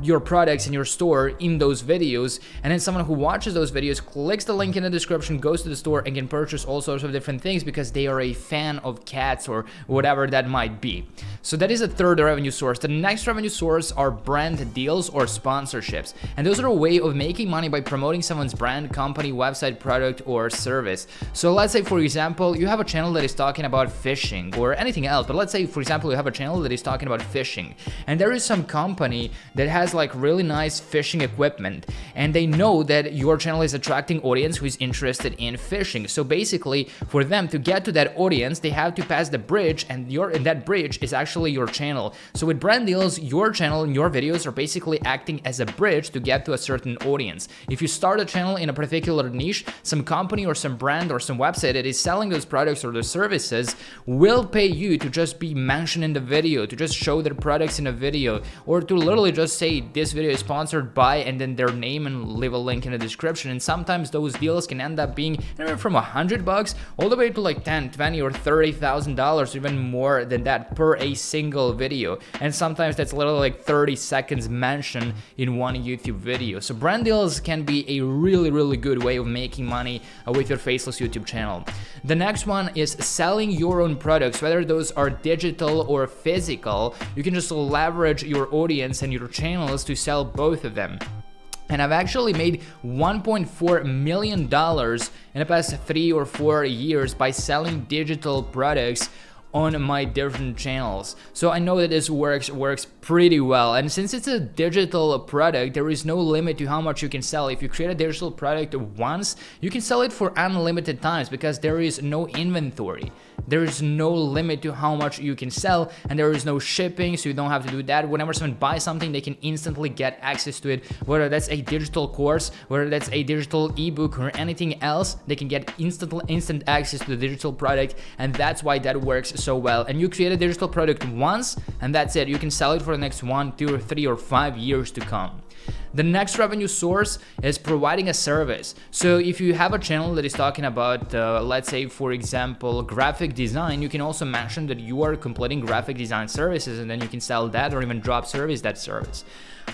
your products in your store in those videos, and then someone who watches those videos clicks the link in the description, goes to the store, and can purchase all sorts of different things because they are a fan of cats or whatever that might be. So that is a third revenue source. The next revenue source are brand deals or sponsorships, and those are a way of making money by promoting someone's brand, company, website, product, or service. So let's say, for example, you have a channel that is talking about fishing or anything else, but let's say, for example, you have a channel that is talking about fishing, and there is some company that has like really nice fishing equipment, and they know that your channel is attracting audience who is interested in fishing. So basically, for them to get to that audience, they have to pass the bridge, and that bridge is actually your channel. So with brand deals, your channel and your videos are basically acting as a bridge to get to a certain audience. If you start a channel in a particular niche, some company or some brand or some website that is selling those products or the services will pay you to just be mentioned in the video, to just show their products in a video, or to literally just say this video is sponsored by and then their name and leave a link in the description. And sometimes those deals can end up being anywhere from $100 all the way to like $10, $20, or $30,000, even more than that per a single video. And sometimes that's literally like 30 seconds mentioned in one YouTube video. So brand deals can be a really good way of making money with your Faceless YouTube channel. The next one is selling your own products, whether those are digital or physical. You can just leverage your audience and your channels to sell both of them. And I've actually made $1.4 million in the past 3 or 4 years by selling digital products on my different channels. So I know that this works pretty well. And since it's a digital product, there is no limit to how much you can sell. If you create a digital product once, you can sell it for unlimited times because there is no inventory. There is no limit to how much you can sell, and there is no shipping, so you don't have to do that. Whenever someone buys something, they can instantly get access to it, whether that's a digital course, whether that's a digital ebook or anything else. They can get instant access to the digital product, and that's why that works so well. And you create a digital product once, and that's it. You can sell it for the next 1, 2, or 3, or 5 years to come. The next revenue source is providing a service. So if you have a channel that is talking about, let's say, for example, graphic design, you can also mention that you are completing graphic design services, and then you can sell that or even drop service that service.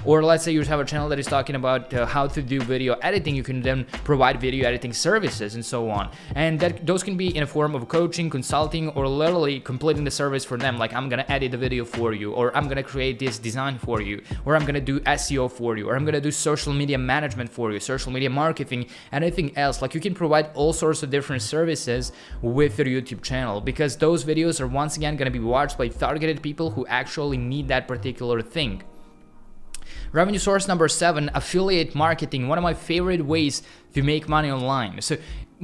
Or let's say you have a channel that is talking about how to do video editing, you can then provide video editing services and so on. And those can be in a form of coaching, consulting, or literally completing the service for them. Like, I'm gonna edit the video for you, or I'm gonna create this design for you, or I'm gonna do SEO for you, or I'm gonna do social media management for you, social media marketing, anything else. Like, you can provide all sorts of different services with your YouTube channel, because those videos are once again gonna be watched by targeted people who actually need that particular thing. Revenue source number 7, affiliate marketing, one of my favorite ways to make money online. So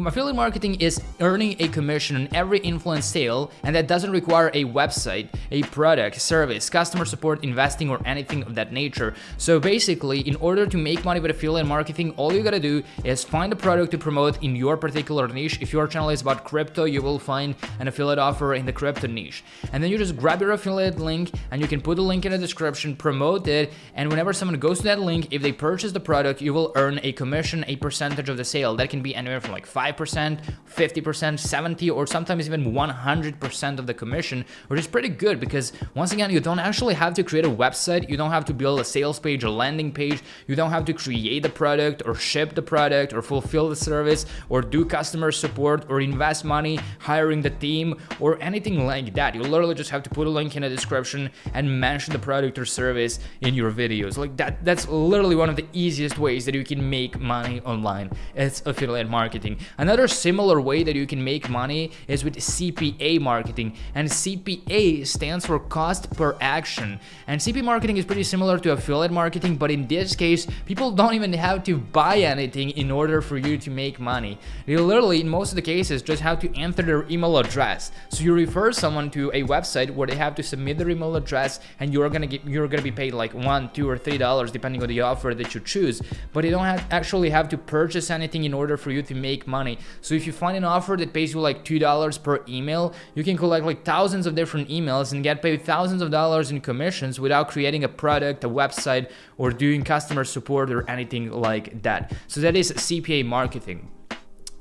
affiliate marketing is earning a commission on every influence sale, and that doesn't require a website, a product, service, customer support, investing, or anything of that nature. So basically, in order to make money with affiliate marketing, all you gotta do is find a product to promote in your particular niche. If your channel is about crypto, you will find an affiliate offer in the crypto niche. And then you just grab your affiliate link, and you can put the link in the description, promote it, and whenever someone goes to that link, if they purchase the product, you will earn a commission, a percentage of the sale. That can be anywhere from like 5%, 50%, 70, or sometimes even 100% of the commission, which is pretty good because once again, you don't actually have to create a website, you don't have to build a sales page or landing page, you don't have to create the product or ship the product or fulfill the service or do customer support or invest money hiring the team or anything like that. You literally just have to put a link in the description and mention the product or service in your videos. Like that's literally one of the easiest ways that you can make money online. It's affiliate marketing. Another similar way that you can make money is with CPA marketing, and CPA stands for cost per action. And CPA marketing is pretty similar to affiliate marketing, but in this case, people don't even have to buy anything in order for you to make money. They literally, in most of the cases, just have to enter their email address. So you refer someone to a website where they have to submit their email address, and you're gonna be paid like $1, $2, or $3 depending on the offer that you choose. But you don't actually have to purchase anything in order for you to make money. So if you find an offer that pays you like $2 per email, you can collect like thousands of different emails and get paid thousands of dollars in commissions without creating a product, a website, or doing customer support or anything like that. So that is CPA marketing.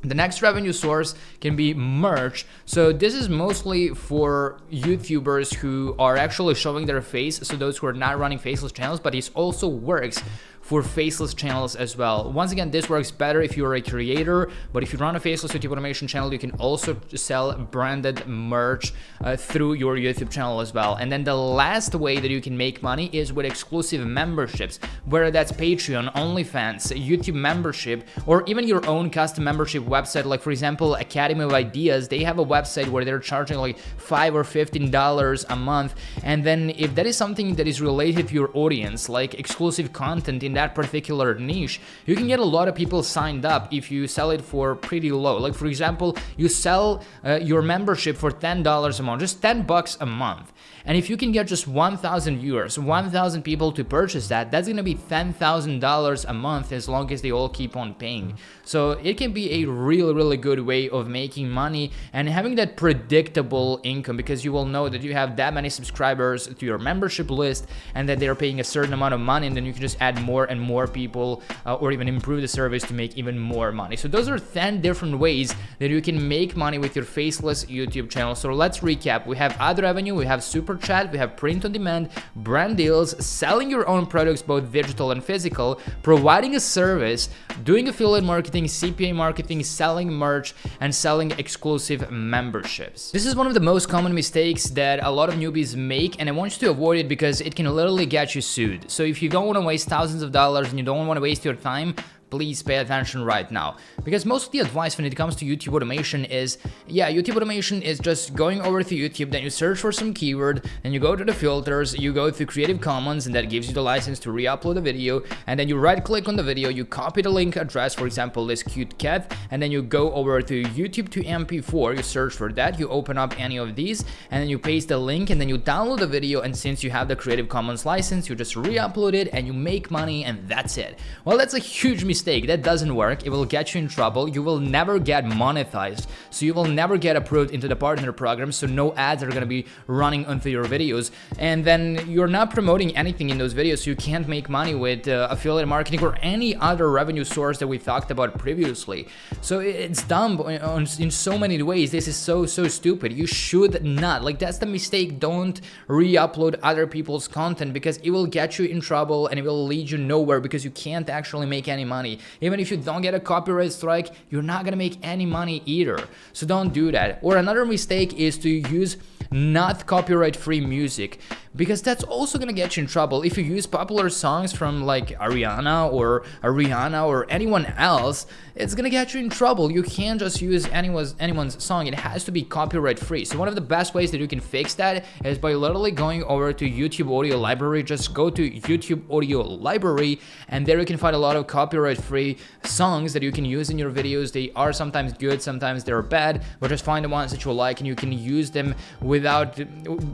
The next revenue source can be merch. So this is mostly for YouTubers who are actually showing their face, so those who are not running faceless channels, but it also works for faceless channels as well. Once again, this works better if you're a creator, but if you run a Faceless YouTube Automation channel, you can also sell branded merch through your YouTube channel as well. And then the last way that you can make money is with exclusive memberships, whether that's Patreon, OnlyFans, YouTube membership, or even your own custom membership website. Like for example, Academy of Ideas, they have a website where they're charging like $5 or $15 a month. And then if that is something that is related to your audience, like exclusive content in that particular niche, you can get a lot of people signed up if you sell it for pretty low. Like for example, you sell your membership for $10 a month, just $10 a month. And if you can get just 1,000 viewers, 1,000 people to purchase that, that's gonna be $10,000 a month as long as they all keep on paying. So it can be a really good way of making money and having that predictable income, because you will know that you have that many subscribers to your membership list and that they're paying a certain amount of money, and then you can just add more and more people or even improve the service to make even more money. So those are 10 different ways that you can make money with your Faceless YouTube channel. So let's recap. We have ad revenue, we have super chat, we have print on demand, brand deals, selling your own products, both digital and physical, providing a service, doing affiliate marketing, CPA marketing, selling merch, and selling exclusive memberships. This is one of the most common mistakes that a lot of newbies make, and I want you to avoid it because it can literally get you sued. So if you don't want to waste thousands of dollars and you don't want to waste your time, please pay attention right now, because most of the advice when it comes to YouTube automation is, yeah, YouTube automation is just going over to YouTube, then you search for some keyword, then you go to the filters, you go to Creative Commons, and that gives you the license to re-upload a video, and then you right click on the video, you copy the link address, for example this cute cat, and then you go over to YouTube to MP4, you search for that, you open up any of these, and then you paste the link, and then you download the video, and since you have the Creative Commons license, you just re-upload it and you make money, and that's it. Well, that's a huge mistake. That doesn't work. It will get you in trouble. You will never get monetized, so you will never get approved into the partner program, so no ads are going to be running onto your videos, and then you're not promoting anything in those videos, so you can't make money with affiliate marketing or any other revenue source that we talked about previously. So it's dumb in so many ways. This is so stupid. You should not, like, that's the mistake. Don't re-upload other people's content, because it will get you in trouble and it will lead you nowhere, because you can't actually make any money. Even if you don't get a copyright strike, you're not gonna make any money either. So don't do that. Or another mistake is to use not copyright-free music, because that's also gonna get you in trouble. If you use popular songs from like Ariana or Rihanna or anyone else, it's gonna get you in trouble. You can't just use anyone's song. It has to be copyright-free. So one of the best ways that you can fix that is by literally going over to YouTube Audio Library. Just go to YouTube Audio Library, and there you can find a lot of copyright-free songs that you can use in your videos. They are sometimes good, sometimes they're bad, but just find the ones that you like, and you can use them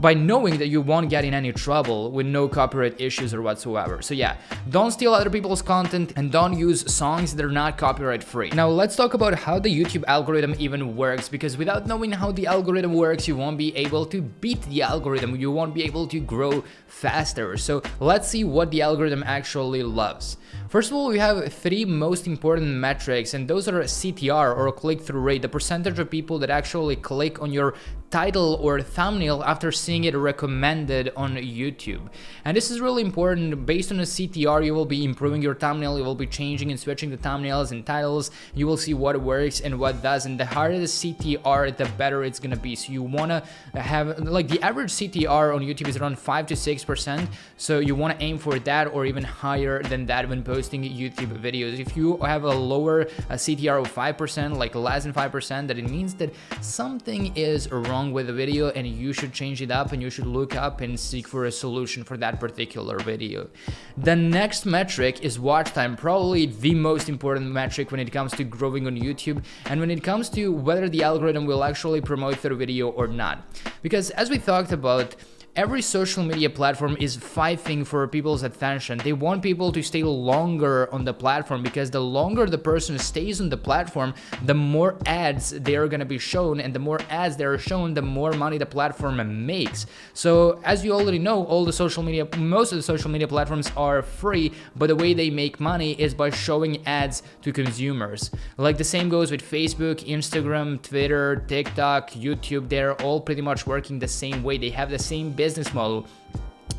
by knowing that you won't get in any trouble with no copyright issues or whatsoever. So yeah, don't steal other people's content and don't use songs that are not copyright free. Now let's talk about how the YouTube algorithm even works, because without knowing how the algorithm works, you won't be able to beat the algorithm, you won't be able to grow faster. So let's see what the algorithm actually loves. First of all, we have three most important metrics, and those are CTR, or click-through rate, the percentage of people that actually click on your title or thumbnail after seeing it recommended on YouTube. And this is really important. Based on the CTR, you will be improving your thumbnail, you will be changing and switching the thumbnails and titles, you will see what works and what doesn't. The harder the CTR, the better it's gonna be. So you wanna have, like, the average CTR on YouTube is around 5 to 6%, so you wanna aim for that or even higher than that when posting YouTube videos. If you have a lower CTR of 5%, like less than 5%, that it means that something is wrong with the video and you should change it up, and you should look up and seek for a solution for that particular video. The next metric is watch time, probably the most important metric when it comes to growing on YouTube and when it comes to whether the algorithm will actually promote the video or not. Because as we talked about, every social media platform is fighting for people's attention. They want people to stay longer on the platform, because the longer the person stays on the platform, the more ads they are going to be shown, and the more ads they are shown, the more money the platform makes. So as you already know, most of the social media platforms are free, but the way they make money is by showing ads to consumers. Like the same goes with Facebook, Instagram, Twitter, TikTok, YouTube. They're all pretty much working the same way. They have the same business model.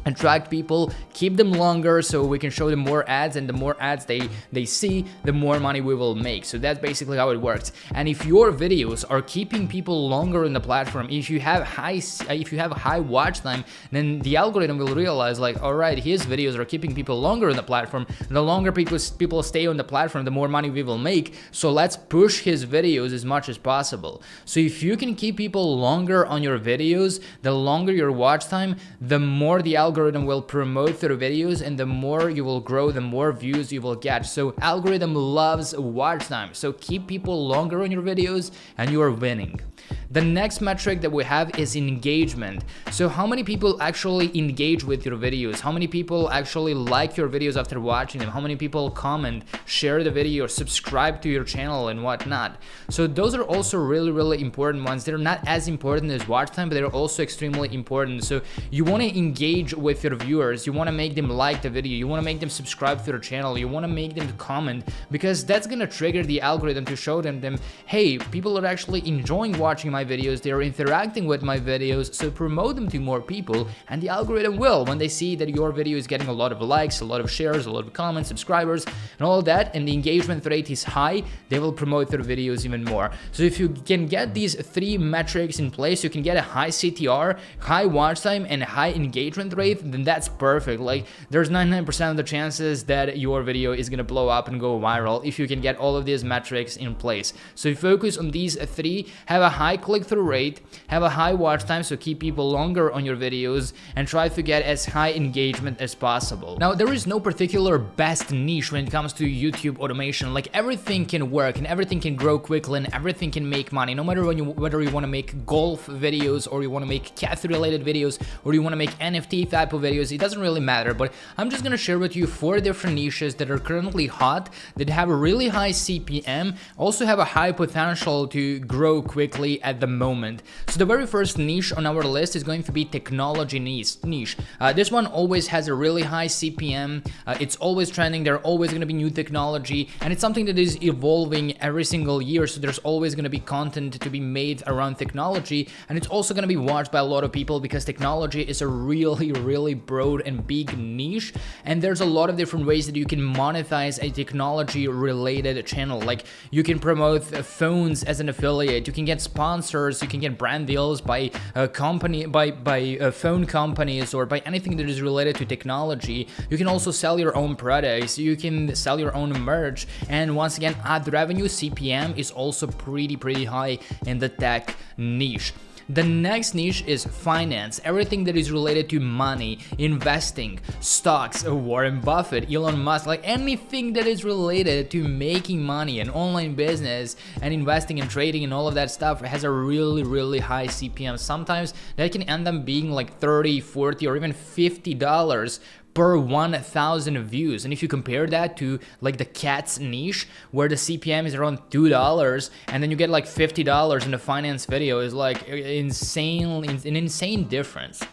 Attract people, keep them longer so we can show them more ads, and the more ads they see, the more money we will make. So that's basically how it works. And if your videos are keeping people longer on the platform, if you have high watch time, then the algorithm will realize, like, all right, his videos are keeping people longer on the platform. The longer people stay on the platform, the more money we will make. So let's push his videos as much as possible. So if you can keep people longer on your videos, the longer your watch time, the more the algorithm algorithm will promote your videos, and the more you will grow, the more views you will get. So algorithm loves watch time, so keep people longer on your videos and you are winning. The next metric that we have is engagement. So how many people actually engage with your videos? How many people actually like your videos after watching them? How many people comment, share the video, subscribe to your channel and whatnot? So those are also really important ones. They're not as important as watch time, but they're also extremely important. So you want to engage with your viewers. You want to make them like the video. You want to make them subscribe to your channel. You want to make them comment, because that's going to trigger the algorithm to show them, hey, people are actually enjoying watching my videos, they're interacting with my videos, so promote them to more people, and the algorithm will, when they see that your video is getting a lot of likes, a lot of shares, a lot of comments, subscribers, and all that, and the engagement rate is high, they will promote their videos even more. So if you can get these 3 metrics in place, you can get a high CTR, high watch time, and high engagement rate, then that's perfect. Like, there's 99% of the chances that your video is gonna blow up and go viral if you can get all of these metrics in place. So focus on these 3, have a high click-through rate, have a high watch time, so keep people longer on your videos, and try to get as high engagement as possible. Now, there is no particular best niche when it comes to YouTube automation. Like, everything can work and everything can grow quickly and everything can make money, no matter whether you want to make golf videos or you want to make cat related videos or you want to make NFT type of videos. It doesn't really matter, but I'm just gonna share with you 4 different niches that are currently hot, that have a really high CPM, also have a high potential to grow quickly at the moment. So the very first niche on our list is going to be technology niche. This one always has a really high CPM. It's always trending. There are always going to be new technology, and it's something that is evolving every single year. So there's always going to be content to be made around technology, and it's also going to be watched by a lot of people because technology is a really broad and big niche, and there's a lot of different ways that you can monetize a technology related channel. Like, you can promote phones as an affiliate, you can get sponsors, you can get brand deals by a company, by phone companies, or by anything that is related to technology. You can also sell your own products, you can sell your own merch, and once again, ad revenue CPM is also pretty high in the tech niche. The next niche is finance, everything that is related to money, investing, stocks, Warren Buffett, Elon Musk, like anything that is related to making money and online business and investing and trading and all of that stuff has a really high CPM. Sometimes that can end up being like 30, 40, or even $50 per 1,000 views. And if you compare that to like the cats niche, where the CPM is around $2 and then you get like $50 in a finance video, is like an insane difference.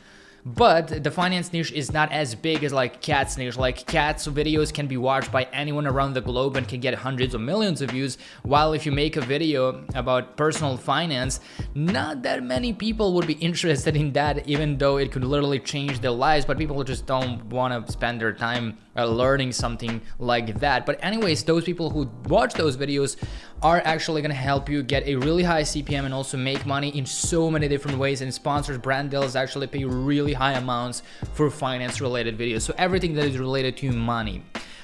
But the finance niche is not as big as like cats niche. Like, cats videos can be watched by anyone around the globe and can get hundreds of millions of views, while if you make a video about personal finance, not that many people would be interested in that, even though it could literally change their lives, but people just don't want to spend their time learning something like that. But anyways, those people who watch those videos are actually going to help you get a really high CPM and also make money in so many different ways, and sponsors, brand deals actually pay really high amounts for finance related videos. So everything that is related to money.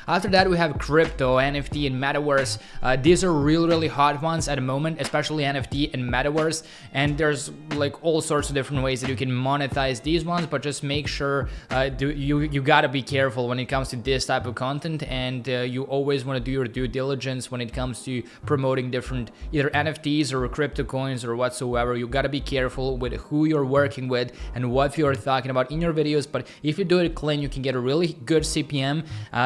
After that, we have crypto, NFT, and metaverse. These are really hot ones at the moment, especially NFT and metaverse. And there's like all sorts of different ways that you can monetize these ones, but just make sure you gotta be careful when it comes to this type of content, and you always want to do your due diligence when it comes to promoting different either NFTs or crypto coins or whatsoever. You gotta be careful with who you're working with and what you're talking about in your videos. But if you do it clean, you can get a really good CPM.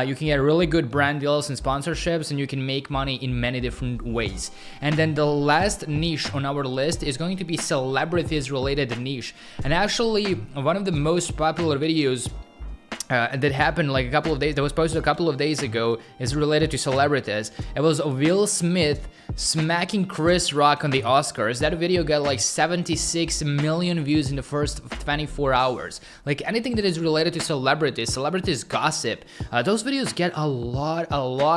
You can get really good brand deals and sponsorships, and you can make money in many different ways. And then the last niche on our list is going to be celebrities related niche. And actually, one of the most popular videos that happened like that was posted a couple of days ago is related to celebrities. It was Will Smith smacking Chris Rock on the Oscars. That video got like 76 million views in the first 24 hours. Like, anything that is related to celebrities gossip, those videos get a lot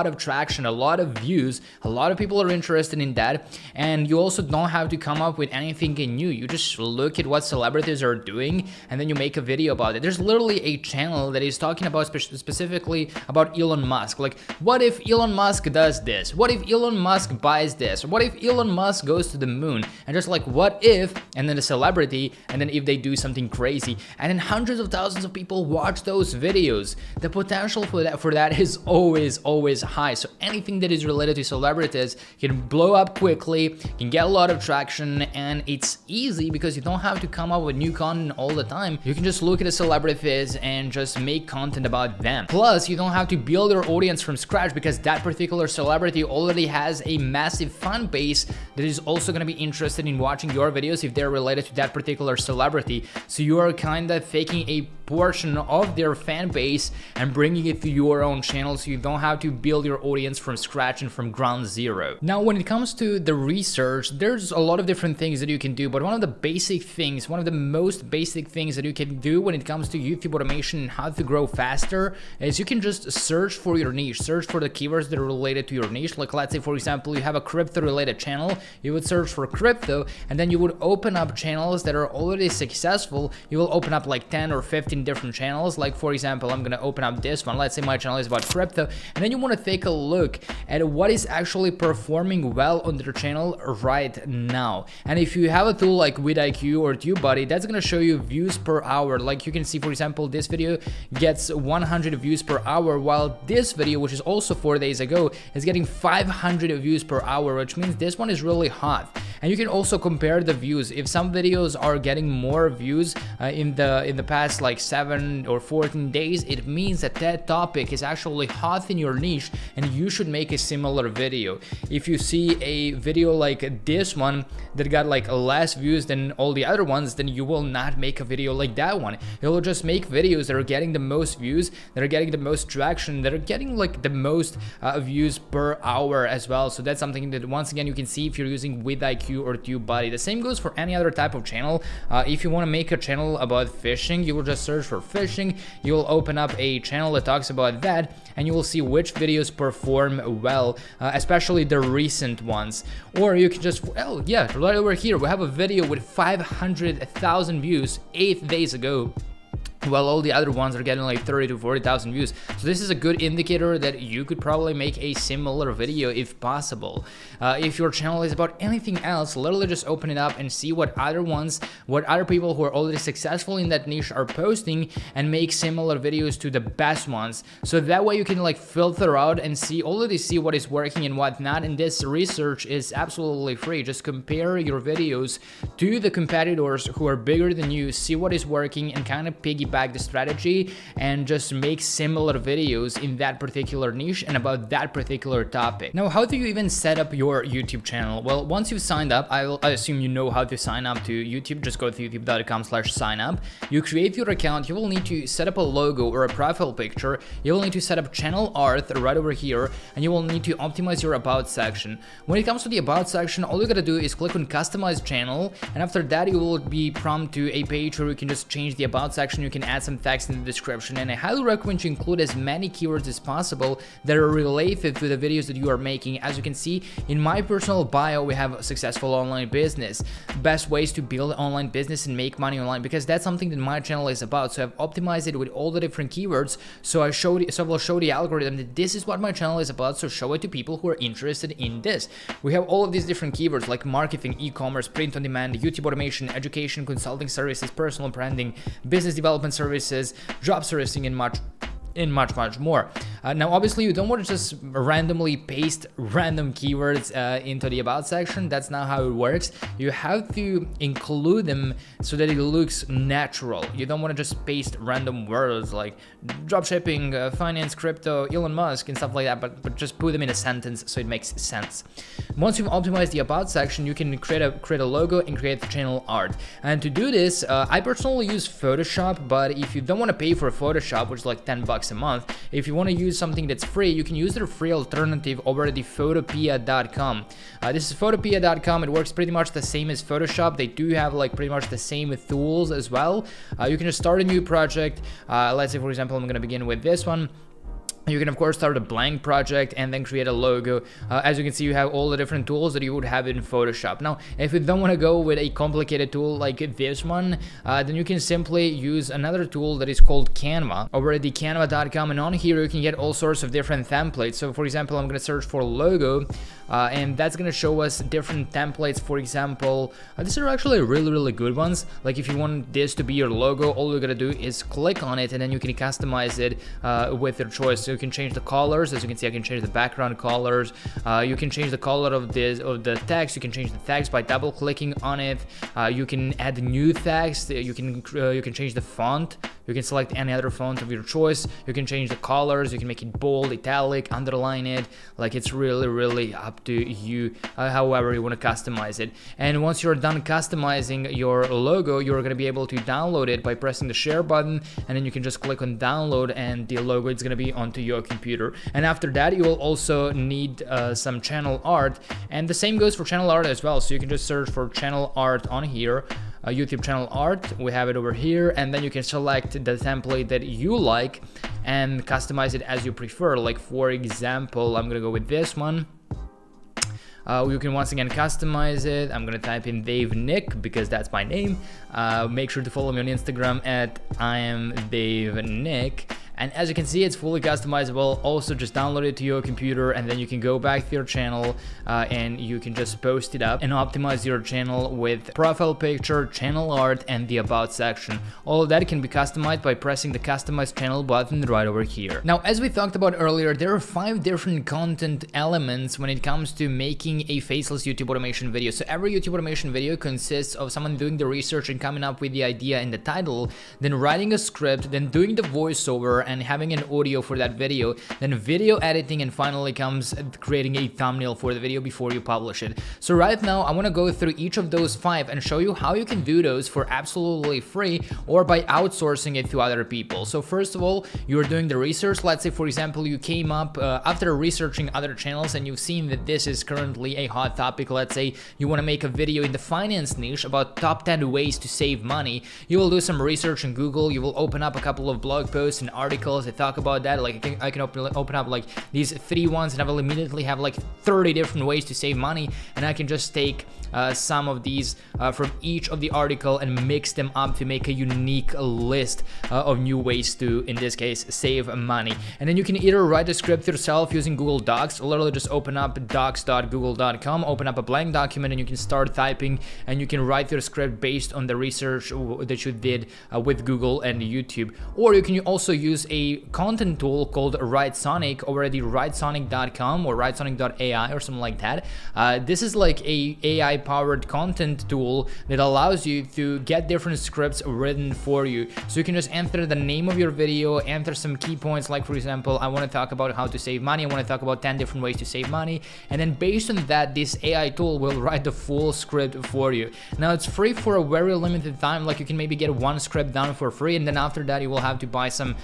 of traction, a lot of views, a lot of people are interested in that. And you also don't have to come up with anything new. You just look at what celebrities are doing and then you make a video about it. There's literally a channel that that is talking about specifically about Elon Musk. Like, what if Elon Musk does this? What if Elon Musk buys this? What if Elon Musk goes to the moon? And just like, what if, and then a celebrity, and then if they do something crazy, and then hundreds of thousands of people watch those videos. The potential for that is always high. So anything that is related to celebrities can blow up quickly, can get a lot of traction, and it's easy because you don't have to come up with new content all the time. You can just look at a celebrities and just make content about them. Plus, you don't have to build your audience from scratch because that particular celebrity already has a massive fan base that is also going to be interested in watching your videos if they're related to that particular celebrity. So you are kind of taking a portion of their fan base and bringing it to your own channel, so you don't have to build your audience from scratch and from ground zero. Now, when it comes to the research, there's a lot of different things that you can do, but one of the basic things, one of the most basic things that you can do when it comes to YouTube automation and how to grow faster is you can just search for your niche, search for the keywords that are related to your niche. Like, let's say, for example, you have a crypto related channel, you would search for crypto, and then you would open up channels that are already successful. You will open up like 10 or 15 different channels. Like, for example, I'm gonna open up this one. Let's say my channel is about crypto, and then you want to take a look at what is actually performing well on their channel right now. And if you have a tool like vidIQ or TubeBuddy, that's gonna show you views per hour. Like, you can see, for example, this video gets 100 views per hour, while this video, which is also 4 days ago, is getting 500 views per hour, which means this one is really hot. And you can also compare the views. If some videos are getting more views in the past like 7 or 14 days, it means that that topic is actually hot in your niche and you should make a similar video. If you see a video like this one that got like less views than all the other ones, then you will not make a video like that one. You'll just make videos that are getting the most views, that are getting the most traction, that are getting like the most views per hour as well. So that's something that, once again, you can see if you're using vidIQ or TubeBuddy. The same goes for any other type of channel. If you want to make a channel about fishing, you will just search for fishing, you will open up a channel that talks about that, and you will see which videos perform well, especially the recent ones. Or you can just, well, yeah, right over here, we have a video with 500,000 views 8 days ago, while all the other ones are getting like 30 to 40,000 views. So this is a good indicator that you could probably make a similar video if possible. If your channel is about anything else, literally just open it up and see what other people who are already successful in that niche are posting, and make similar videos to the best ones. So that way you can like filter out and already see what is working and what not. And this research is absolutely free. Just compare your videos to the competitors who are bigger than you, see what is working, and kind of piggyback the strategy and just make similar videos in that particular niche and about that particular topic. Now, how do you even set up your YouTube channel? Well, once you've signed up, I assume you know how to sign up to YouTube. Just go to youtube.com/signup. You create your account. You will need to set up a logo or a profile picture. You will need to set up channel art right over here, and you will need to optimize your about section. When it comes to the about section, all you gotta do is click on customize channel, and after that you will be prompted to a page where you can just change the about section. You can add some text in the description, and I highly recommend you include as many keywords as possible that are related to the videos that you are making. As you can see in my personal bio, we have a successful online business, best ways to build online business and make money online, because that's something that my channel is about. So I've optimized it with all the different keywords. So I will show the algorithm that this is what my channel is about, so show it to people who are interested in this. We have all of these different keywords like marketing, e-commerce, print on demand, YouTube automation, education, consulting services, personal branding, business development services, job sourcing, and much more. Now, obviously, you don't want to just randomly paste random keywords into the about section. That's not how it works. You have to include them so that it looks natural. You don't want to just paste random words like dropshipping, finance, crypto, Elon Musk, and stuff like that, but just put them in a sentence so it makes sense. Once you've optimized the about section, you can create a logo and create channel art. And to do this, I personally use Photoshop, but if you don't want to pay for Photoshop, which is like $10 a month, if you want to use something that's free, you can use their free alternative over at the photopea.com. This is photopea.com. It works pretty much the same as Photoshop. They do have like pretty much the same tools as well. You can just start a new project. Let's say, for example, I'm going to begin with this one. You can of course start a blank project and then create a logo. As you can see, you have all the different tools that you would have in Photoshop. Now, if you don't want to go with a complicated tool like this one, then you can simply use another tool that is called Canva over at canva.com, and on here you can get all sorts of different templates. So for example, I'm going to search for logo, and that's going to show us different templates. For example, these are actually really good ones. Like if you want this to be your logo, all you're going to do is click on it and then you can customize it with your choice. So you can change the colors. As you can see, I can change the background colors. You can change the color of the text. You can change the text by double clicking on it. You can add new text. You can change the font. You can select any other font of your choice. You can change the colors. You can make it bold, italic, underline it. Like, it's really up to you, however you want to customize it. And once you're done customizing your logo, you're going to be able to download it by pressing the share button, and then you can just click on download, and the logo is going to be onto your computer. And after that, you will also need some channel art, and the same goes for channel art as well. So you can just search for channel art on here. YouTube channel art, we have it over here, and then you can select the template that you like and customize it as you prefer. Like for example, I'm gonna go with this one. You can once again customize it. I'm gonna type in Dave Nick because that's my name. Make sure to follow me on Instagram at IamDaveNick. And as you can see, it's fully customizable. Also, just download it to your computer, and then you can go back to your channel and you can just post it up and optimize your channel with profile picture, channel art, and the about section. All of that can be customized by pressing the customize channel button right over here. Now, as we talked about earlier, there are 5 different content elements when it comes to making a faceless YouTube automation video. So every YouTube automation video consists of someone doing the research and coming up with the idea and the title, then writing a script, then doing the voiceover and having an audio for that video, then video editing, and finally comes creating a thumbnail for the video before you publish it. So right now I want to go through each of those 5 and show you how you can do those for absolutely free or by outsourcing it to other people. So first of all, you're doing the research. Let's say for example you came up after researching other channels and you've seen that this is currently a hot topic. Let's say you want to make a video in the finance niche about top 10 ways to save money. You will do some research in Google. You will open up a couple of blog posts and articles that talk about that. Like I can open up like these 3 ones, and I will immediately have like 30 different ways to save money, and I can just take some of these from each of the article and mix them up to make a unique list of new ways to, in this case, save money. And then you can either write a script yourself using Google Docs, or literally just open up docs.google.com, open up a blank document, and you can start typing, and you can write your script based on the research that you did with Google and YouTube. Or you can also use a content tool called WriteSonic over at writesonic.com or writesonic.ai or something like that. This is like a AI powered content tool that allows you to get different scripts written for you. So you can just enter the name of your video, enter some key points, like for example, I want to talk about how to save money, I want to talk about 10 different ways to save money, and then based on that, this AI tool will write the full script for you. Now it's free for a very limited time. Like you can maybe get 1 script done for free, and then after that you will have to buy some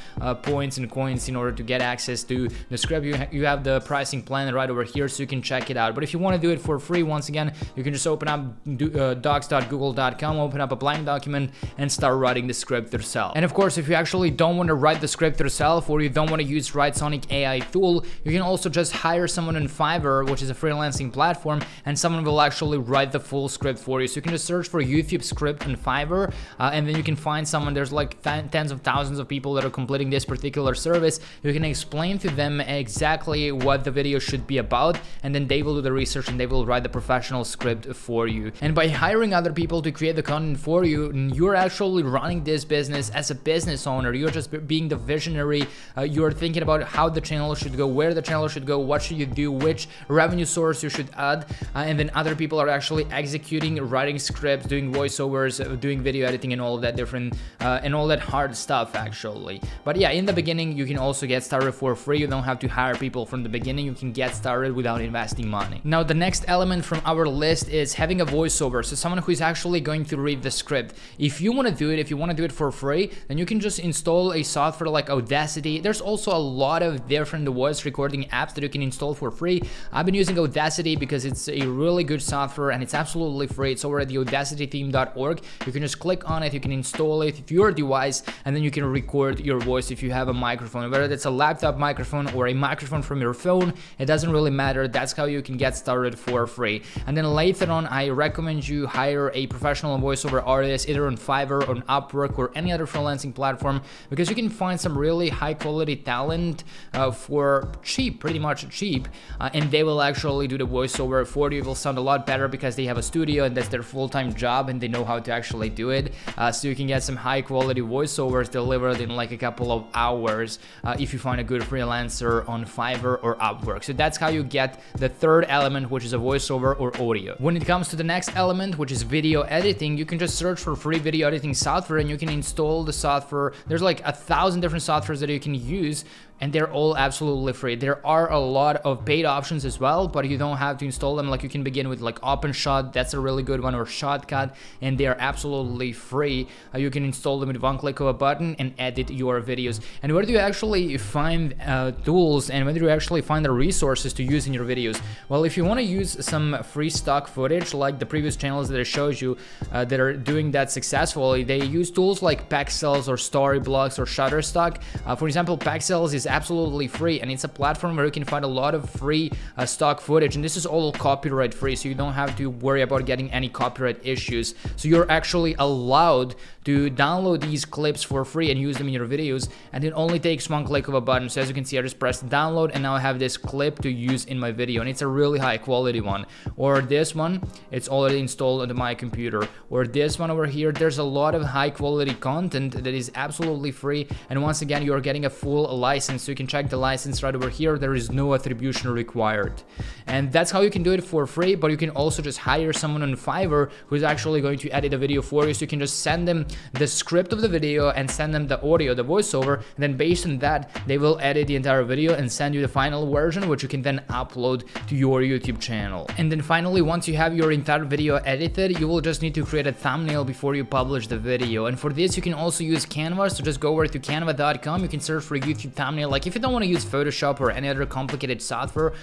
points and coins in order to get access to the script. You have the pricing plan right over here, so you can check it out. But if you want to do it for free, once again, you can just open up docs.google.com, open up a blank document, and start writing the script yourself. And of course, if you actually don't want to write the script yourself, or you don't want to use WriteSonic AI tool, you can also just hire someone on Fiverr, which is a freelancing platform, and someone will actually write the full script for you. So you can just search for YouTube script on Fiverr, and then you can find someone. There's like tens of thousands of people that are completing this particular service. You can explain to them exactly what the video should be about, and then they will do the research and they will write the professional script for you. And by hiring other people to create the content for you, you're actually running this business as a business owner. You're just being the visionary. You're thinking about how the channel should go, where the channel should go, what should you do, which revenue source you should add, and then other people are actually executing, writing scripts, doing voiceovers, doing video editing, and all of that different and all that hard stuff actually. But yeah, in the beginning you can also get started for free. You don't have to hire people from the beginning. You can get started without investing money. Now the next element from our list is having a voiceover, so someone who is actually going to read the script. If you want to do it, if you want to do it for free, then you can just install a software like Audacity. There's also a lot of different voice recording apps that you can install for free. I've been using Audacity because it's a really good software and it's absolutely free. It's over at the audacitytheme.org. You can just click on it, you can install it to your device, and then you can record your voice if you have a microphone, whether it's a laptop microphone or a microphone from your phone, it doesn't really matter. That's how you can get started for free. And then later on, I recommend you hire a professional voiceover artist either on Fiverr, on Upwork, or any other freelancing platform, because you can find some really high quality talent for cheap, pretty much cheap, and they will actually do the voiceover for you. It will sound a lot better because they have a studio and that's their full-time job and they know how to actually do it. So you can get some high quality voiceovers delivered in like a couple of hours if you find a good freelancer on Fiverr or Upwork. So that's how you get the third element, which is a voiceover or audio. When it comes to the next element, which is video editing, you can just search for free video editing software and you can install the software. There's like 1,000 different softwares that you can use, and they're all absolutely free. There are a lot of paid options as well, but you don't have to install them. Like you can begin with like OpenShot, that's a really good one, or Shotcut, and they are absolutely free. You can install them with one click of a button and edit your videos. And where do you actually find tools, and where do you actually find the resources to use in your videos? Well, if you want to use some free stock footage, like the previous channels that I showed you that are doing that successfully, they use tools like Pexels or Storyblocks or Shutterstock. For example, Pexels is absolutely free, and it's a platform where you can find a lot of free stock footage, and this is all copyright free, so you don't have to worry about getting any copyright issues. So you're actually allowed to download these clips for free and use them in your videos, and it only takes one click of a button. So as you can see, I just pressed download and now I have this clip to use in my video, and it's a really high quality one. Or this one, it's already installed onto my computer. Or this one over here, there's a lot of high quality content that is absolutely free, and once again, you're getting a full license. So you can check the license right over here. There is no attribution required, and that's how you can do it for free. But you can also just hire someone on Fiverr who's actually going to edit a video for you. So you can just send them the script of the video and send them the audio, the voiceover, and then based on that, they will edit the entire video and send you the final version, which you can then upload to your YouTube channel. And then finally, once you have your entire video edited, you will just need to create a thumbnail before you publish the video. And for this, you can also use Canva. So just go over to canva.com. You can search for YouTube thumbnail. Like if you don't want to use Photoshop or any other complicated software,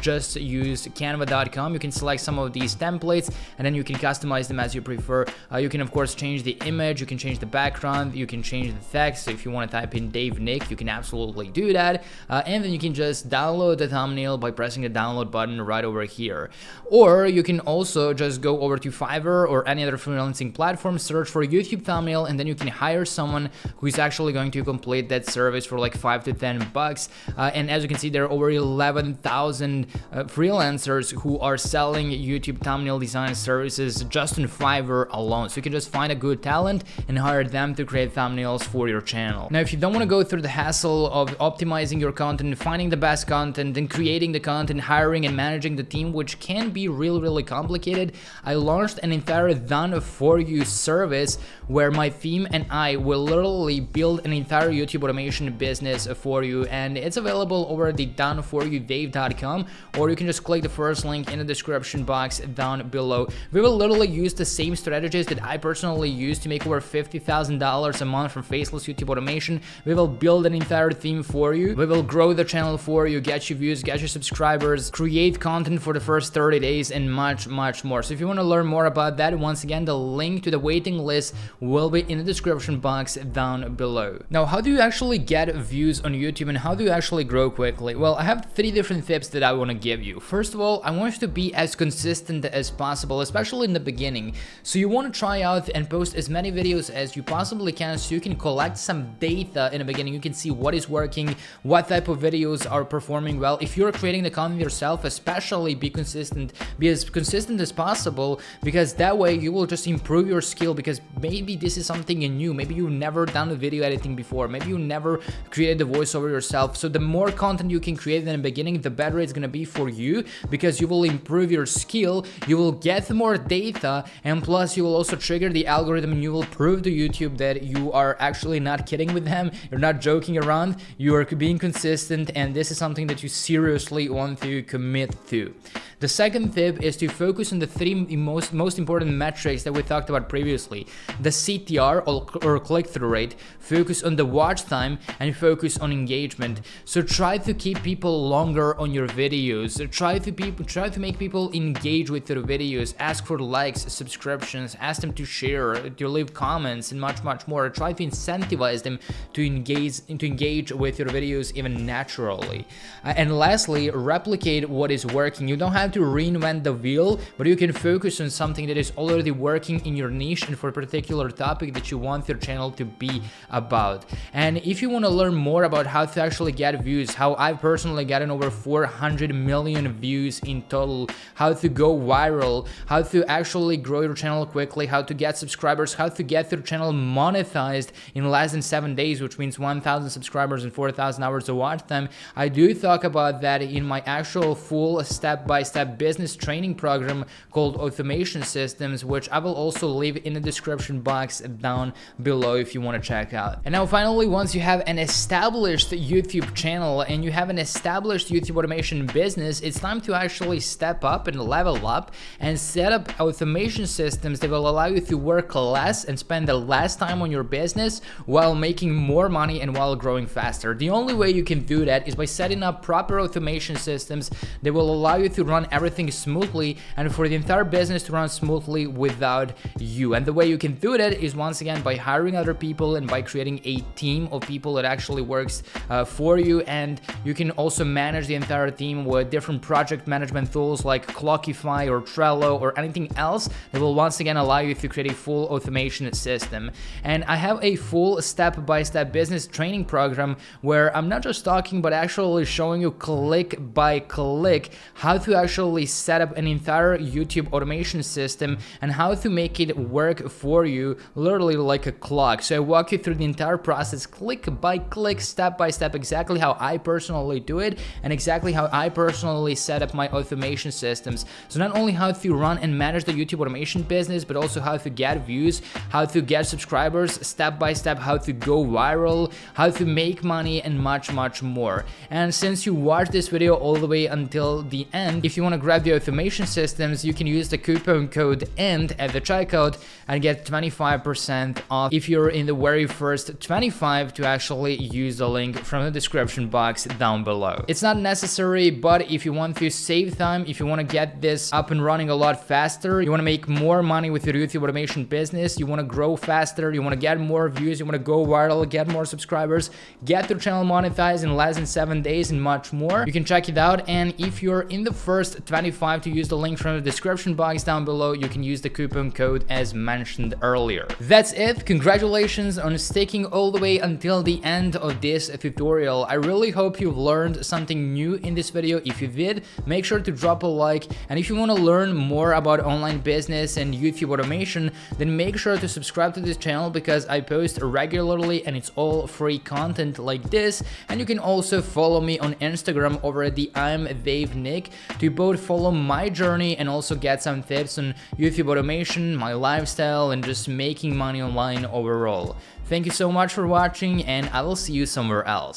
just use canva.com. You can select some of these templates and then you can customize them as you prefer. You can of course change the image, you can change the background, you can change the text. So if you want to type in Dave Nick, you can absolutely do that. And then you can just download the thumbnail by pressing the download button right over here. Or you can also just go over to Fiverr or any other freelancing platform, search for YouTube thumbnail, and then you can hire someone who is actually going to complete that service for like $5 to $10. And as you can see, there are over 11,000 freelancers who are selling YouTube thumbnail design services just on Fiverr alone. So you can just find a good talent and hire them to create thumbnails for your channel. Now, if you don't want to go through the hassle of optimizing your content, finding the best content, and creating the content, hiring and managing the team, which can be really complicated, I launched an entire done for you service where my team and I will literally build an entire YouTube automation business for you, and it's available over the doneforyoudave.com, or you can just click the first link in the description box down below. We will literally use the same strategies that I personally use to make over $50,000 a month from Faceless YouTube Automation. We will build an entire team for you. We will grow the channel for you, get you views, get you subscribers, create content for the first 30 days, and much more. So if you want to learn more about that, once again, the link to the waiting list will be in the description box down below. Now, how do you actually get views on YouTube and how do you actually grow quickly? Well, I have 3 different tips that I want to give you. First of all, I want you to be as consistent as possible, especially in the beginning. So you want to try out and post as many videos as you possibly can so you can collect some data in the beginning. You can see what is working, what type of videos are performing well. If you're creating the content yourself, especially be consistent, be as consistent as possible, because that way you will just improve your skill, because maybe this is something new. Maybe you've never done video editing before. Maybe you never created the voiceover yourself. So the more content you can create in the beginning, the better it's going to be for you, because you will improve your skill, you will get more data, and plus you will also trigger the algorithm and you will prove to YouTube that you are actually not kidding with them, you're not joking around, you are being consistent, and this is something that you seriously want to commit to. The second tip is to focus on the 3 most important metrics that we talked about previously. The CTR or click-through rate, focus on the watch time, and focus on engagement. So try to keep people longer on your videos. Try to make people engage with your videos. Ask for likes, subscriptions, ask them to share, to leave comments, and much more. Try to incentivize them to engage with your videos even naturally. And lastly, replicate what is working. You don't have to reinvent the wheel, but you can focus on something that is already working in your niche and for a particular topic that you want your channel to be about. And if you want to learn more about how to actually get views, how I've personally gotten over 400 million views in total, how to go viral, how to actually grow your channel quickly, how to get subscribers, how to get your channel monetized in less than 7 days, which means 1,000 subscribers and 4,000 hours of watch time, I do talk about that in my actual full step-by-step business training program called Automation Systems, which I will also leave in the description box down below if you want to check out. And now finally, once you have an established YouTube channel and you have an established YouTube automation business, it's time to actually step up and level up and set up automation systems that will allow you to work less and spend less time on your business while making more money and while growing faster. The only way you can do that is by setting up proper automation systems that will allow you to run everything smoothly and for the entire business to run smoothly without you. And the way you can do that is once again by hiring other people and by creating a team of people that actually works for you. And you can also manage the entire team with different project management tools like Clockify or Trello or anything else that will once again allow you to create a full automation system. And I have a full step-by-step business training program where I'm not just talking but actually showing you click by click how to actually set up an entire YouTube automation system and how to make it work for you literally like a clock. So I walk you through the entire process click by click, step by step, exactly how I personally do it and exactly how I personally set up my automation systems. So not only how to run and manage the YouTube automation business, but also how to get views, how to get subscribers, step by step, how to go viral, how to make money, and much more. And since you watched this video all the way until the end, if you want to grab the automation systems, you can use the coupon code END at the checkout and get 25% off if you're in the very first 25 to actually use the link from the description box down below. It's not necessary, but if you want to save time, if you want to get this up and running a lot faster, you want to make more money with your YouTube automation business, you want to grow faster, you want to get more views, you want to go viral, get more subscribers, get your channel monetized in less than 7 days, and much more, you can check it out. And if you're in the first 25 to use the link from the description box down below, you can use the coupon code as mentioned earlier. That's it. Congratulations on sticking all the way until the end of this tutorial. I really hope you've learned something new in this video. If you did, make sure to drop a like, and if you want to learn more about online business and YouTube automation, then make sure to subscribe to this channel because I post regularly and it's all free content like this. And you can also follow me on Instagram over at the I'm Dave Nick to both follow my journey and also get some tips on YouTube automation, my lifestyle, and just making money online overall. Thank you so much for watching, and I will see you somewhere else.